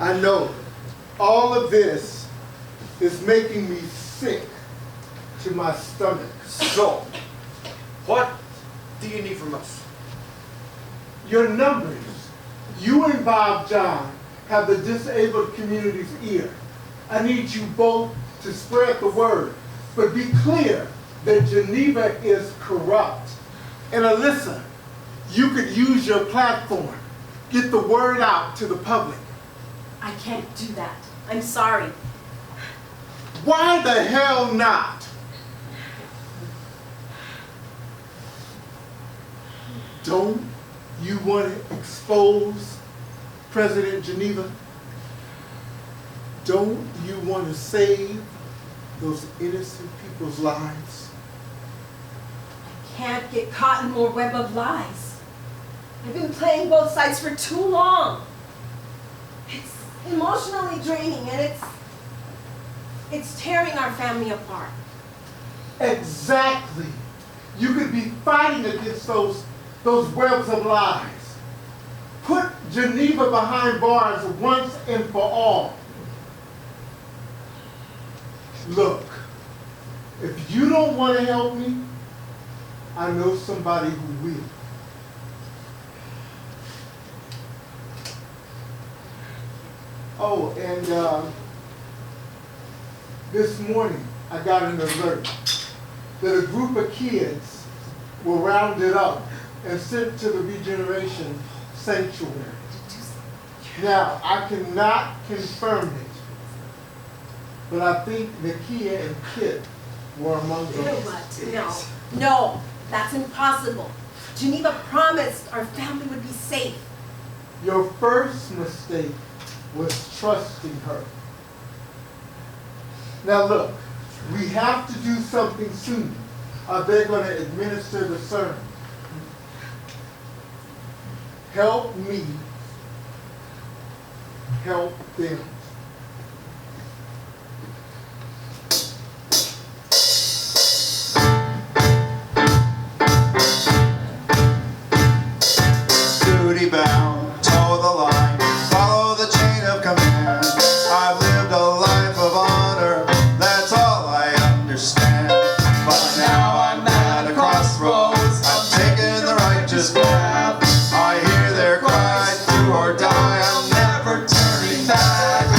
I know all of this is making me sick to my stomach. So, what do you need from us? Your numbers. You and Bob John have the disabled community's ear. I need you both to spread the word, but be clear that Geneva is corrupt. And Alyssa, you could use your platform. Get the word out to the public. I can't do that. I'm sorry. Why the hell not? Don't you want to expose President Geneva? Don't you want to save those innocent people's lives? I can't get caught in more web of lies. I've been playing both sides for too long. emotionally draining, and it's tearing our family apart. Exactly. You could be fighting against those webs of lies. Put Geneva behind bars once and for all. Look, if you don't want to help me, I know somebody who will. Oh, and this morning I got an alert that a group of kids were rounded up and sent to the regeneration sanctuary. Now, I cannot confirm it, but I think Nakia and Kit were among You know those. what? No, that's impossible. Geneva promised our family would be safe. Your first mistake was trusting her. Now look, we have to do something soon, or they're going to administer the sermon. Help me help them. Duty bound, toe the line, follow the chain of command. I've lived a life of honor, that's all I understand. But now I'm at a crossroads, I've taken the righteous path. I hear their cry, do or die, I'm never turning back.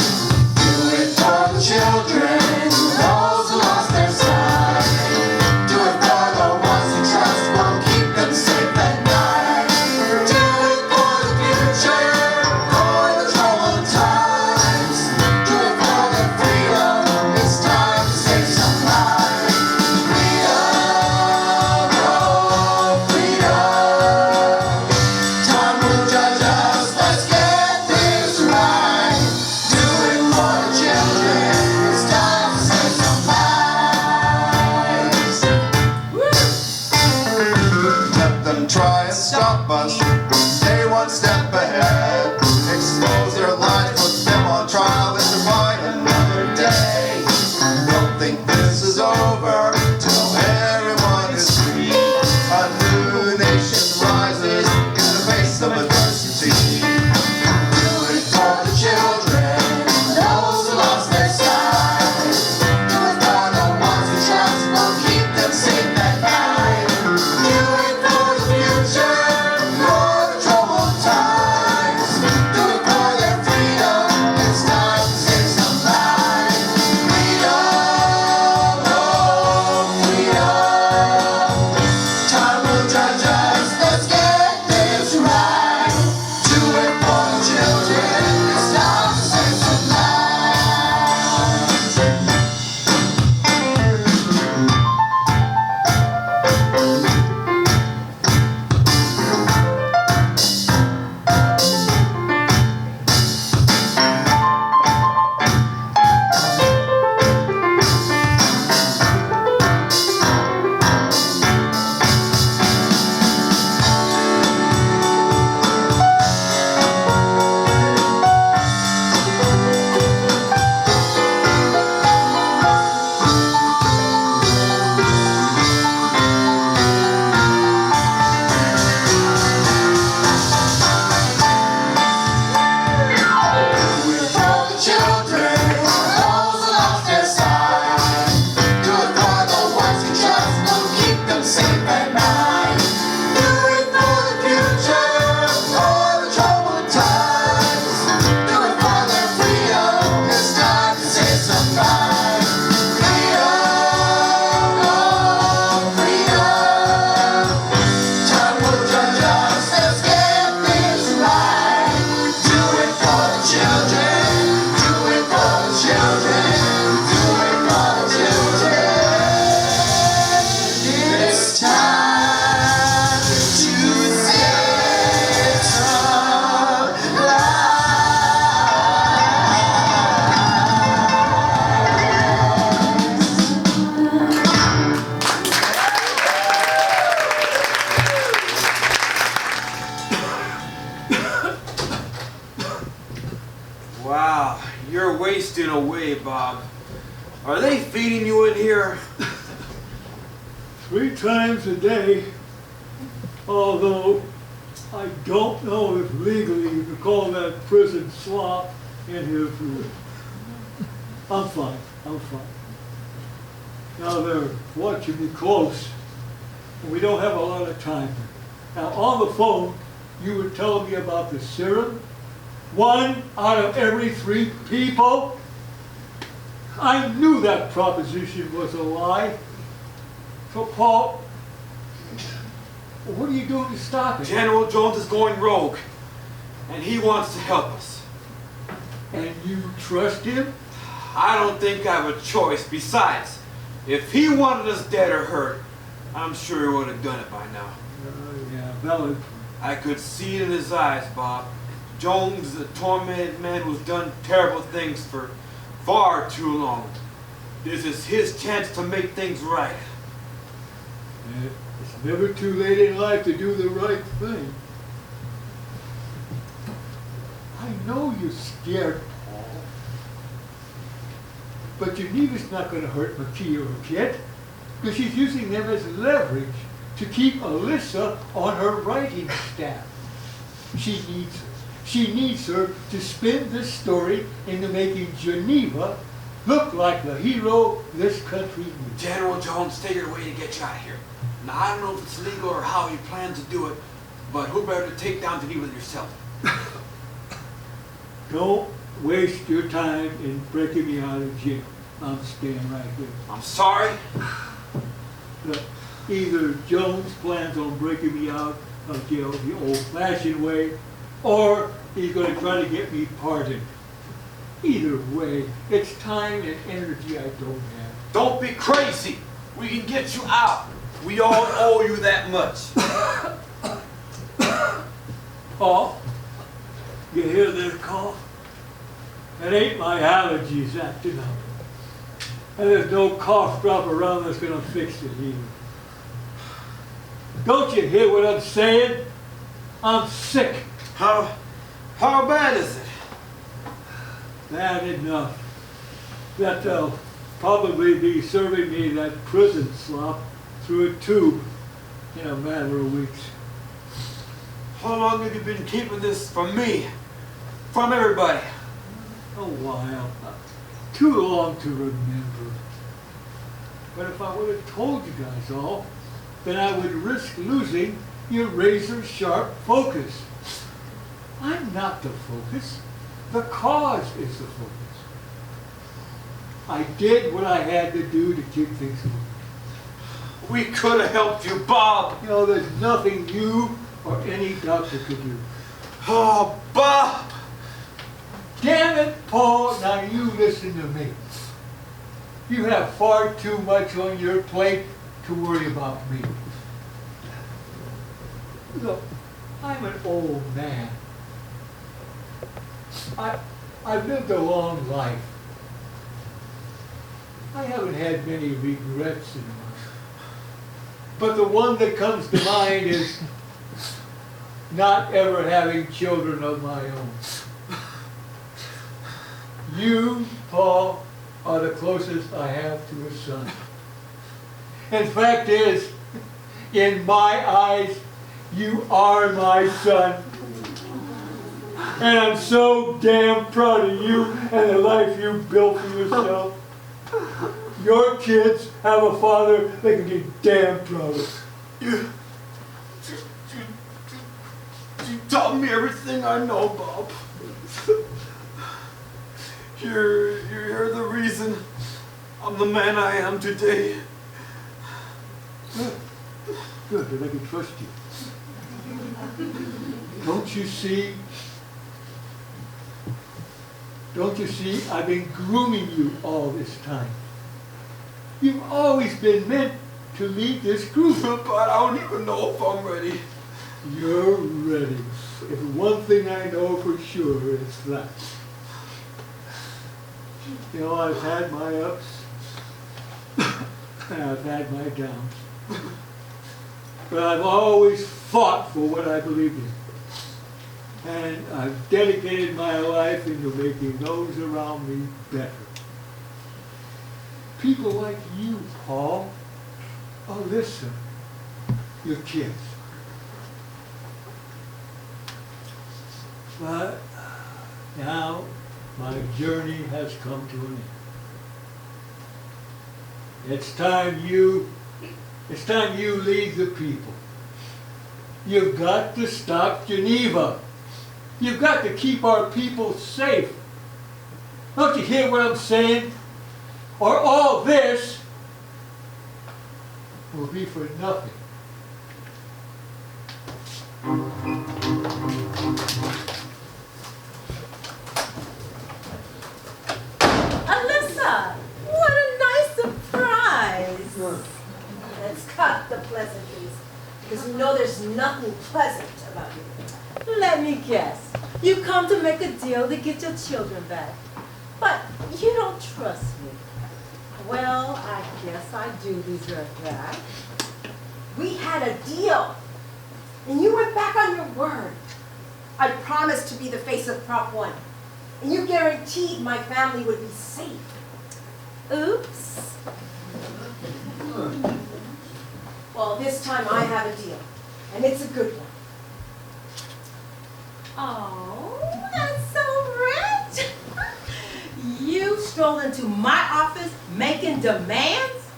away, Bob. Are they feeding you in here? 3 times a day, although I don't know if legally you can call that prison slop in here food. I'm fine. Now they're watching me close, and we don't have a lot of time. Now on the phone, you were telling me about the serum. 1 out of every 3 people. I knew that proposition was a lie. So Paul, what are you doing to stop it? General Jones is going rogue, and he wants to help us. And you trust him? I don't think I have a choice. Besides, if he wanted us dead or hurt, I'm sure he would have done it by now. Yeah, valid. I could see it in his eyes, Bob. Jones, the tormented man who's done terrible things for far too long. This is his chance to make things right. It's never too late in life to do the right thing. I know you're scared, Paul. But Geneva's not going to hurt Makia or Jet, because she's using them as leverage to keep Alyssa on her writing staff. She needs her to spin this story into making Geneva look like the hero this country needs. General Jones figured a way to get you out of here. Now, I don't know if it's legal or how he plans to do it, but who better to take down Geneva than yourself? Don't waste your time in breaking me out of jail. I'm staying right here. I'm sorry? Look, either Jones plans on breaking me out of jail the old-fashioned way, or he's going to try to get me pardoned. Either way, it's time and energy I don't have. Don't be crazy. We can get you out. We all owe you that much. Paul, you hear this cough? It ain't my allergies acting up. And there's no cough drop around that's going to fix it either. Don't you hear what I'm saying? I'm sick. How bad is it? Bad enough that they'll probably be serving me that prison slop through a tube in a matter of weeks. How long have you been keeping this from me? From everybody? A while. Too long to remember. But if I would have told you guys all, then I would risk losing your razor-sharp focus. I'm not the focus. The cause is the focus. I did what I had to do to keep things moving. We could have helped you, Bob. You know, there's nothing you or any doctor could do. Oh, Bob! Damn it, Paul, now you listen to me. You have far too much on your plate to worry about me. Look, I'm an old man. I've lived a long life. I haven't had many regrets in life. But the one that comes to mind is not ever having children of my own. You, Paul, are the closest I have to a son. And fact is, in my eyes, you are my son. And I'm so damn proud of you and the life you built for yourself. Your kids have a father they can be damn proud of. You taught me everything I know, Bob. You're the reason I'm the man I am today. Good, that I can trust you. Don't you see? Don't you see? I've been grooming you all this time. You've always been meant to lead this group. But I don't even know if I'm ready. You're ready. If one thing I know for sure, it's that. You know, I've had my ups, and I've had my downs. But I've always fought for what I believed in. And I've dedicated my life into making those around me better. People like you, Paul, Alyssa, your kids. But now my journey has come to an end. It's time you lead the people. You've got to stop Geneva. You've got to keep our people safe. Don't you hear what I'm saying? Or all this will be for nothing. Alyssa, what a nice surprise. Let's cut the pleasantries, because you know there's nothing pleasant about you. Let me guess. You come to make a deal to get your children back, but you don't trust me. Well, I guess I do deserve that. We had a deal, and you went back on your word. I promised to be the face of Prop 1, and you guaranteed my family would be safe. Oops. Well, this time I have a deal, and it's a good one. Oh, that's so rich. You strolled into my office making demands?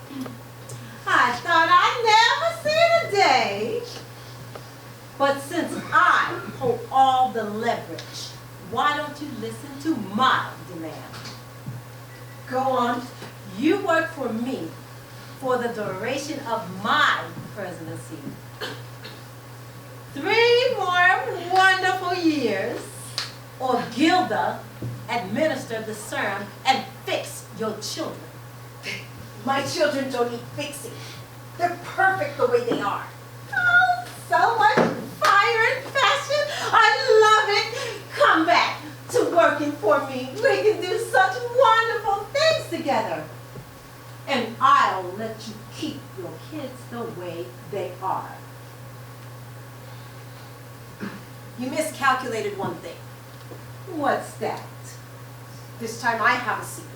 I thought I'd never see the day. But since I hold all the leverage, why don't you listen to my demand? Go on. You work for me for the duration of my presidency. 3 more wonderful years, or Gilda administer the serum and fix your children. My children don't need fixing. They're perfect the way they are. Oh, so much fire and passion. I love it. Come back to working for me. We can do such wonderful things together. And I'll let you keep your kids the way they are. You miscalculated one thing. What's that? This time I have a secret.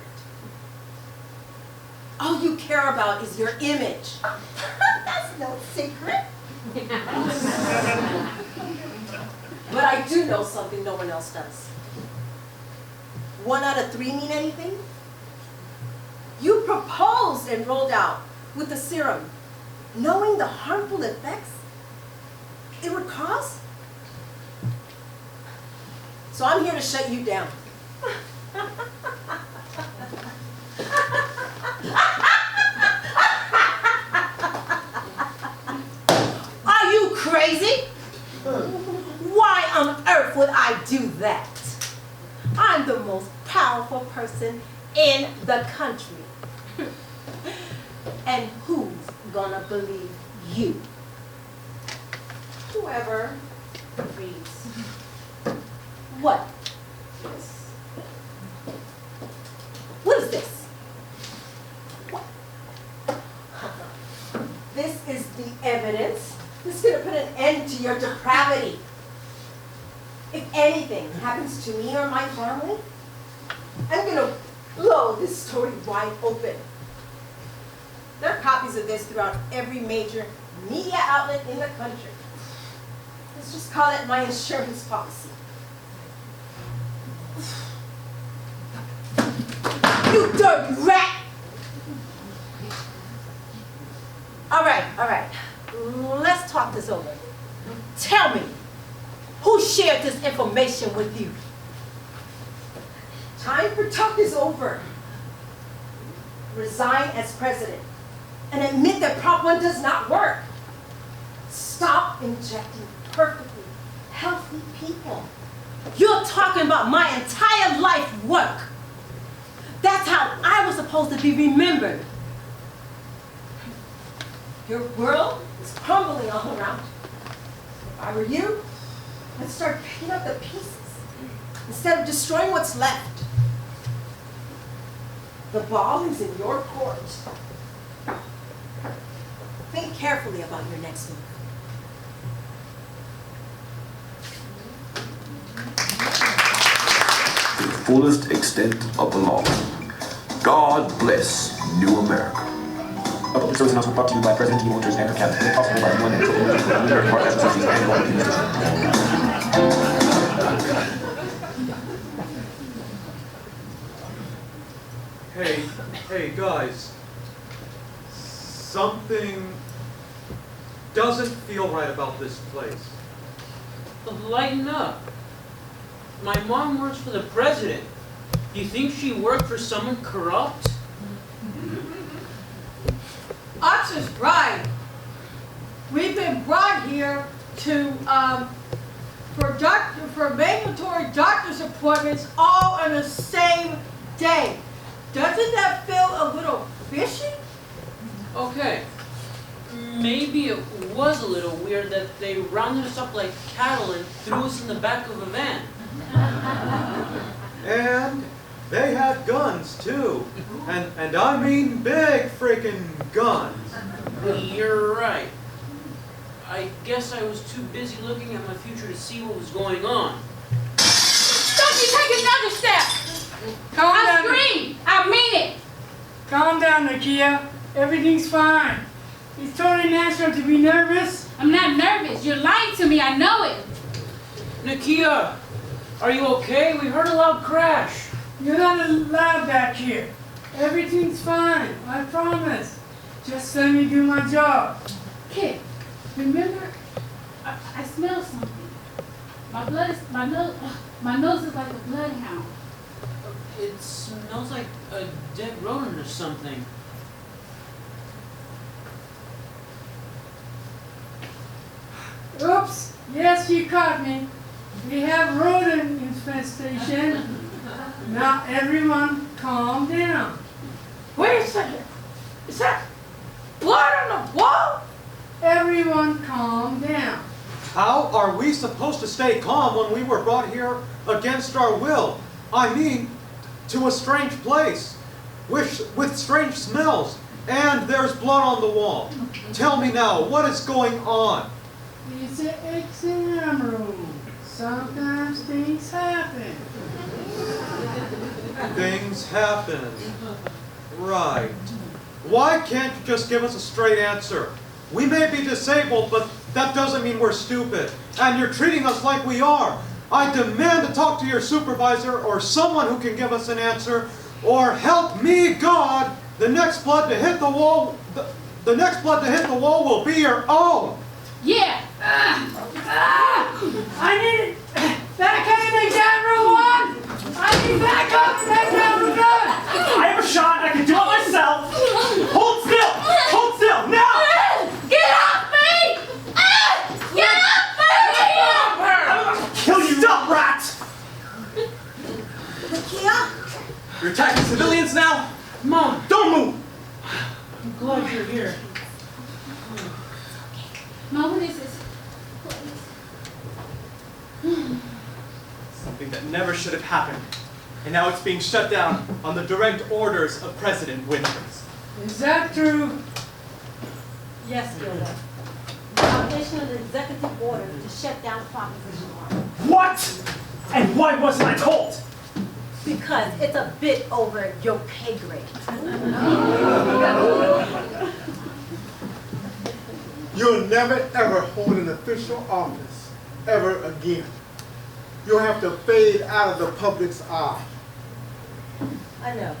All you care about is your image. That's no secret. But I do know something no one else does. 1 out of 3 mean anything? You proposed and rolled out with the serum, knowing the harmful effects it would cause? So I'm here to shut you down. Are you crazy? Why on earth would I do that? I'm the most powerful person in the country. And who's gonna believe you? Whoever reads. What? What is this? What? This is the evidence. This is going to put an end to your depravity. If anything happens to me or my family, I'm going to blow this story wide open. There are copies of this throughout every major media outlet in the country. Let's just call it my insurance policy. You dirty rat! All right. Let's talk this over. Tell me, who shared this information with you? Time for talk is over. Resign as president and admit that Prop 1 does not work. Stop injecting perfectly healthy people. You're talking about my entire life work. That's how I was supposed to be remembered. Your world is crumbling all around you. If I were you, I'd start picking up the pieces instead of destroying what's left. The ball is in your court. Think carefully about your next move. fullest extent of the law. God bless New America. A public service announcement brought to you by President T. Motors and her cabinet, made possible by one and American Heart Association and Global Communication. Hey guys, something doesn't feel right about this place. Lighten up. My mom works for the president. You think she worked for someone corrupt? Ox is right. We've been brought here to for mandatory doctor's appointments all on the same day. Doesn't that feel a little fishy? Okay. Maybe it was a little weird that they rounded us up like cattle and threw us in the back of a van. And they had guns too. And I mean big freaking guns. You're right. I guess I was too busy looking at my future to see what was going on. Don't you take another step! Calm I down. scream! I mean it! Calm down, Nakia. Everything's fine. It's totally natural to be nervous. I'm not nervous. You're lying to me. I know it. Nakia, are you okay? We heard a loud crash. You're not allowed back here. Everything's fine. I promise. Just let me do my job. Kid, remember? I smell something. My nose is like a bloodhound. It smells like a dead rodent or something. Oops. Yes, you caught me. We have rodent infestation. Now everyone calm down. Wait a second. Is that blood on the wall? Everyone calm down. How are we supposed to stay calm when we were brought here against our will? I mean, to a strange place, with strange smells, and there's blood on the wall. Tell me now, what is going on? It's an exam room. Sometimes things happen. Things happen. Right. Why can't you just give us a straight answer? We may be disabled, but that doesn't mean we're stupid. And you're treating us like we are. I demand to talk to your supervisor or someone who can give us an answer, or help me, God. The next blood to hit the wall, the next blood to hit the wall will be your own. Yeah. I need back up in the exam room one. I need back up in the exam room one. I have a shot. I can do it myself. Hold still. Hold still. Now. Get off me! Get off me! I'll kill you. Stop, rat. Nakia? You're attacking civilians now? Mom, don't move. I'm glad you're here. Mom, what is this? Something that never should have happened. And now it's being shut down on the direct orders of President Winters. Is that true? Yes, Gilda. Violation of the executive order to shut down Proposition R. What? And why wasn't I told? Because it's a bit over your pay grade. You'll never ever hold an official office ever again. You'll have to fade out of the public's eye. I know.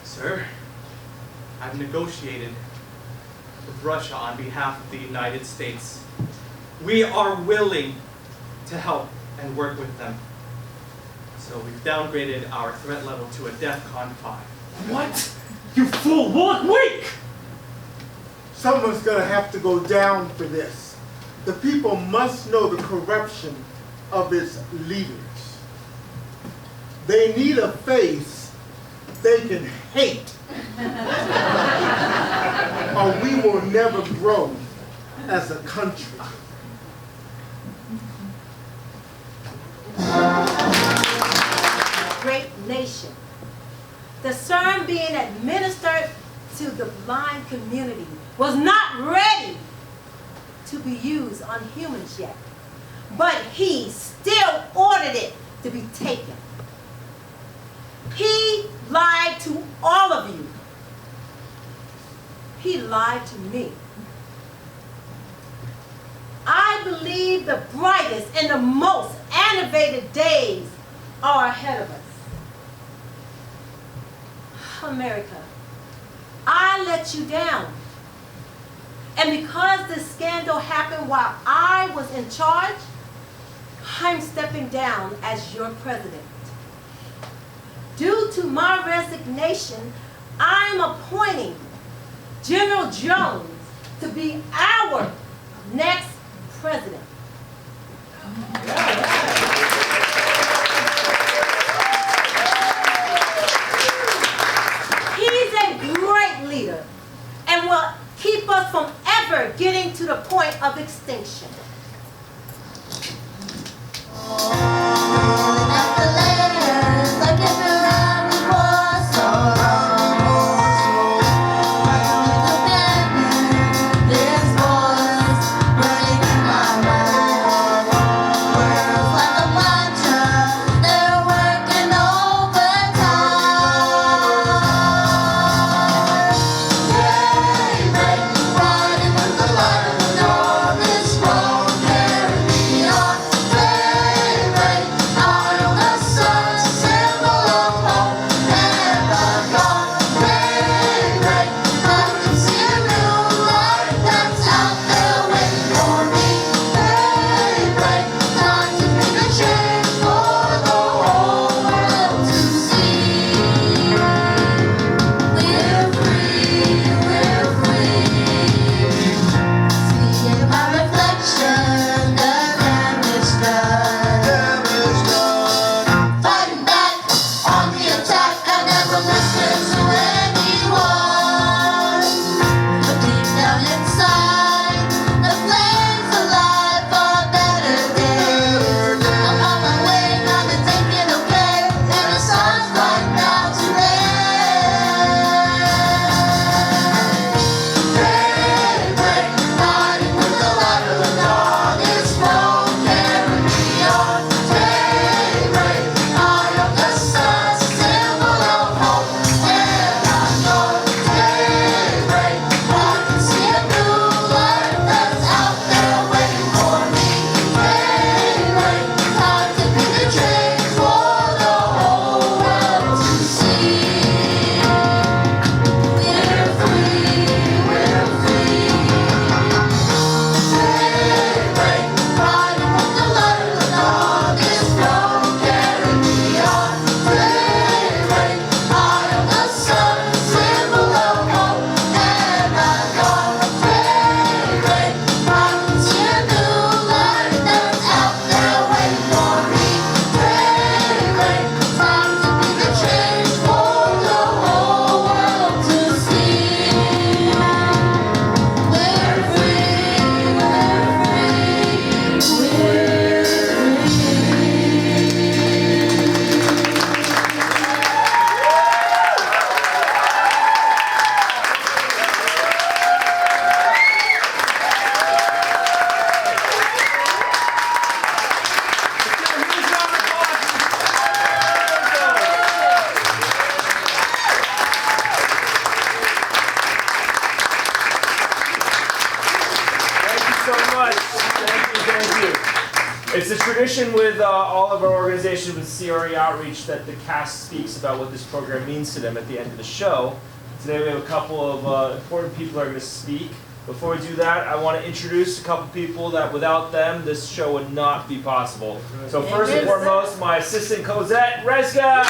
Sir, I've negotiated with Russia on behalf of the United States. We are willing to help and work with them. So we've downgraded our threat level to a DEFCON 5. What? You fool! We'll look weak! Someone's gonna have to go down for this. The people must know the corruption of its leaders. They need a face they can hate, or we will never grow as a country. Great nation. The serum being administered to the blind community was not ready to be used on humans yet. but he still ordered it to be taken. He lied to all of you. He lied to me. I believe the brightest and the most innovative days are ahead of us. America, I let you down. And because this scandal happened while I was in charge, I'm stepping down as your president. Due to my resignation, I'm appointing General Jones to be our next president. He's a great leader and will keep us from ever getting to the point of extinction. It's a tradition with all of our organizations with CRE Outreach that the cast speaks about what this program means to them at the end of the show. Today we have a couple of important people who are going to speak. Before we do that, I want to introduce a couple people that without them, this show would not be possible. So first and foremost, my assistant Cosette Reska.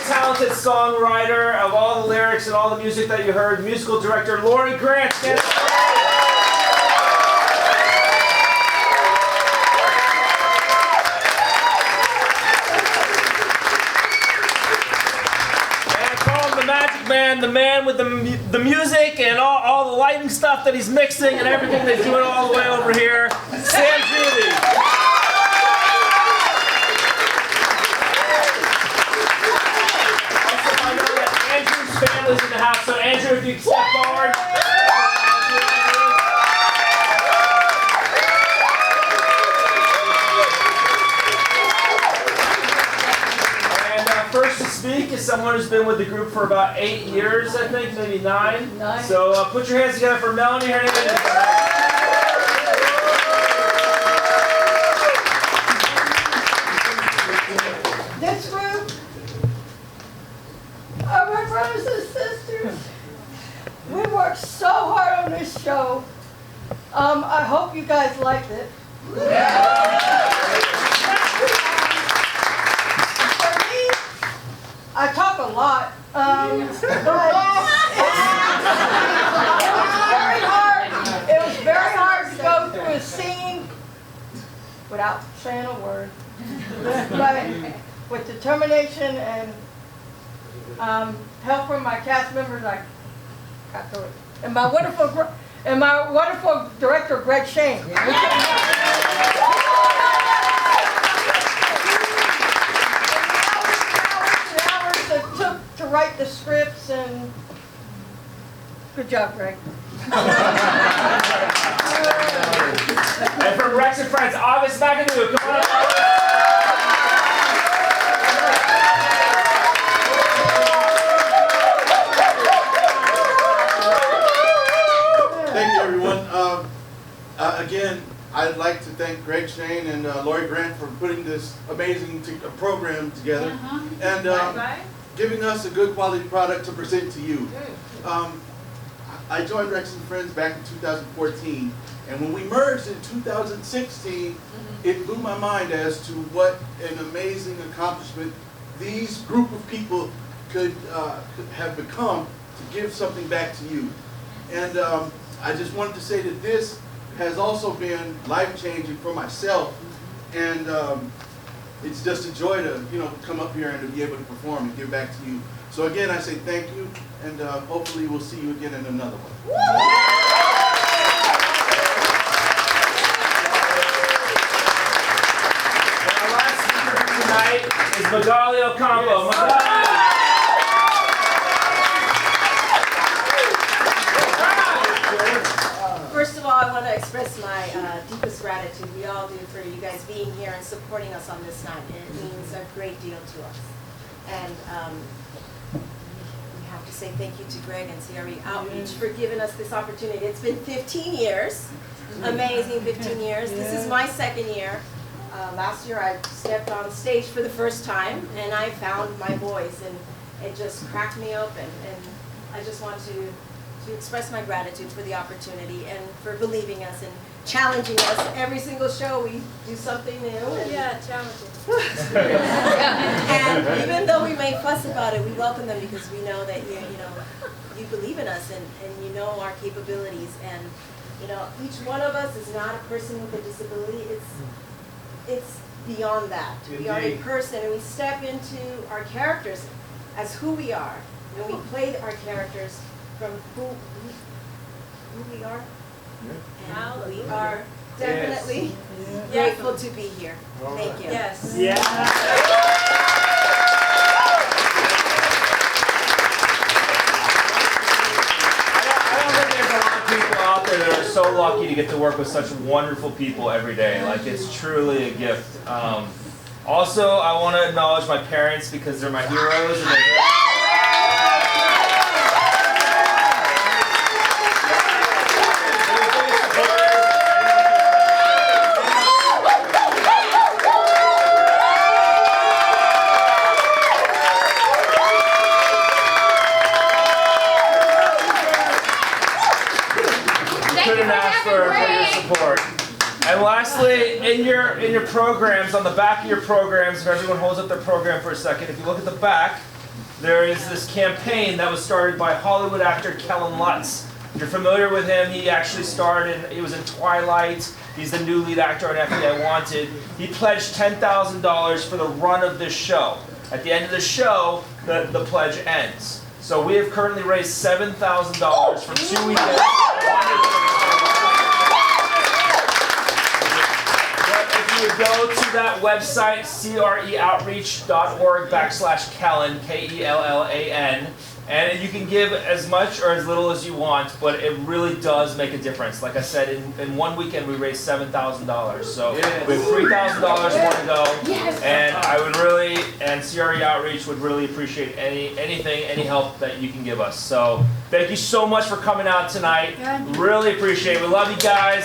Talented songwriter of all the lyrics and all the music that you heard, musical director Lori Grant. Stand up. And call him the Magic Man, the man with the music and all the lighting stuff that he's mixing and everything that he's doing all the way over here, Sam Judy. is someone who's been with the group for about 8 years, I think, maybe 9. 9. So put your hands together for Melanie Hernandez. This group are my brothers and sisters. We worked so hard on this show. I hope you guys liked it. For me, I talk a lot, but it was very hard. It was very hard to go through a scene without saying a word. But with determination and help from my cast members, I got through it. And my wonderful director, Greg Shane. The hours it took to write the scripts, and good job, Greg. And from Rex and Friends, August McAdoo, come on up. Thank you, everyone. Again, I'd like to thank Greg Shane and Lori Grant for putting this amazing program together and giving us a good quality product to present to you. I joined Rex and Friends back in 2014, and when we merged in 2016, it blew my mind as to what an amazing accomplishment these group of people could have become to give something back to you. And I just wanted to say that this has also been life-changing for myself, and it's just a joy to come up here and to be able to perform and give back to you. So again, I say thank you, and hopefully we'll see you again in another one. And our last speaker tonight is Magali Ocampo. Magali. First of all, I want to express my deepest gratitude, we all do, for you guys being here and supporting us on this night. It means a great deal to us. And we have to say thank you to Greg and CRE Outreach for giving us this opportunity. It's been 15 years, amazing 15 years. This is my second year. Last year I stepped on stage for the first time, and I found my voice, and it just cracked me open. And I just want to express my gratitude for the opportunity and for believing us and challenging us. Every single show we do something new. And challenging. And even though we may fuss about it, we welcome them because we know that you believe in us and you know our capabilities. And each one of us is not a person with a disability. It's beyond that. We are a person, and we step into our characters as who we are, and we play our characters from who we are. And we are definitely grateful to be here. Thank you. Yes. Yeah. I don't think there's a lot of people out there that are so lucky to get to work with such wonderful people every day. Like, it's truly a gift. Also, I want to acknowledge my parents because they're my heroes. And couldn't ask for your support. And lastly, in your programs, on the back of your programs, if everyone holds up their program for a second, if you look at the back, there is this campaign that was started by Hollywood actor Kellen Lutz. If you're familiar with him, he actually he was in Twilight. He's the new lead actor on FBI Wanted. He pledged $10,000 for the run of this show. At the end of the show, the pledge ends. So we have currently raised $7,000 for 2 weekends. You go to that website, creoutreach.org/Kellen, Kellan, and you can give as much or as little as you want, but it really does make a difference. Like I said, in 1 weekend we raised $7,000, so we have $3,000 more to go, and I would really and CRE Outreach would really appreciate any help that you can give us. So thank you so much for coming out tonight. Really appreciate it. We love you guys.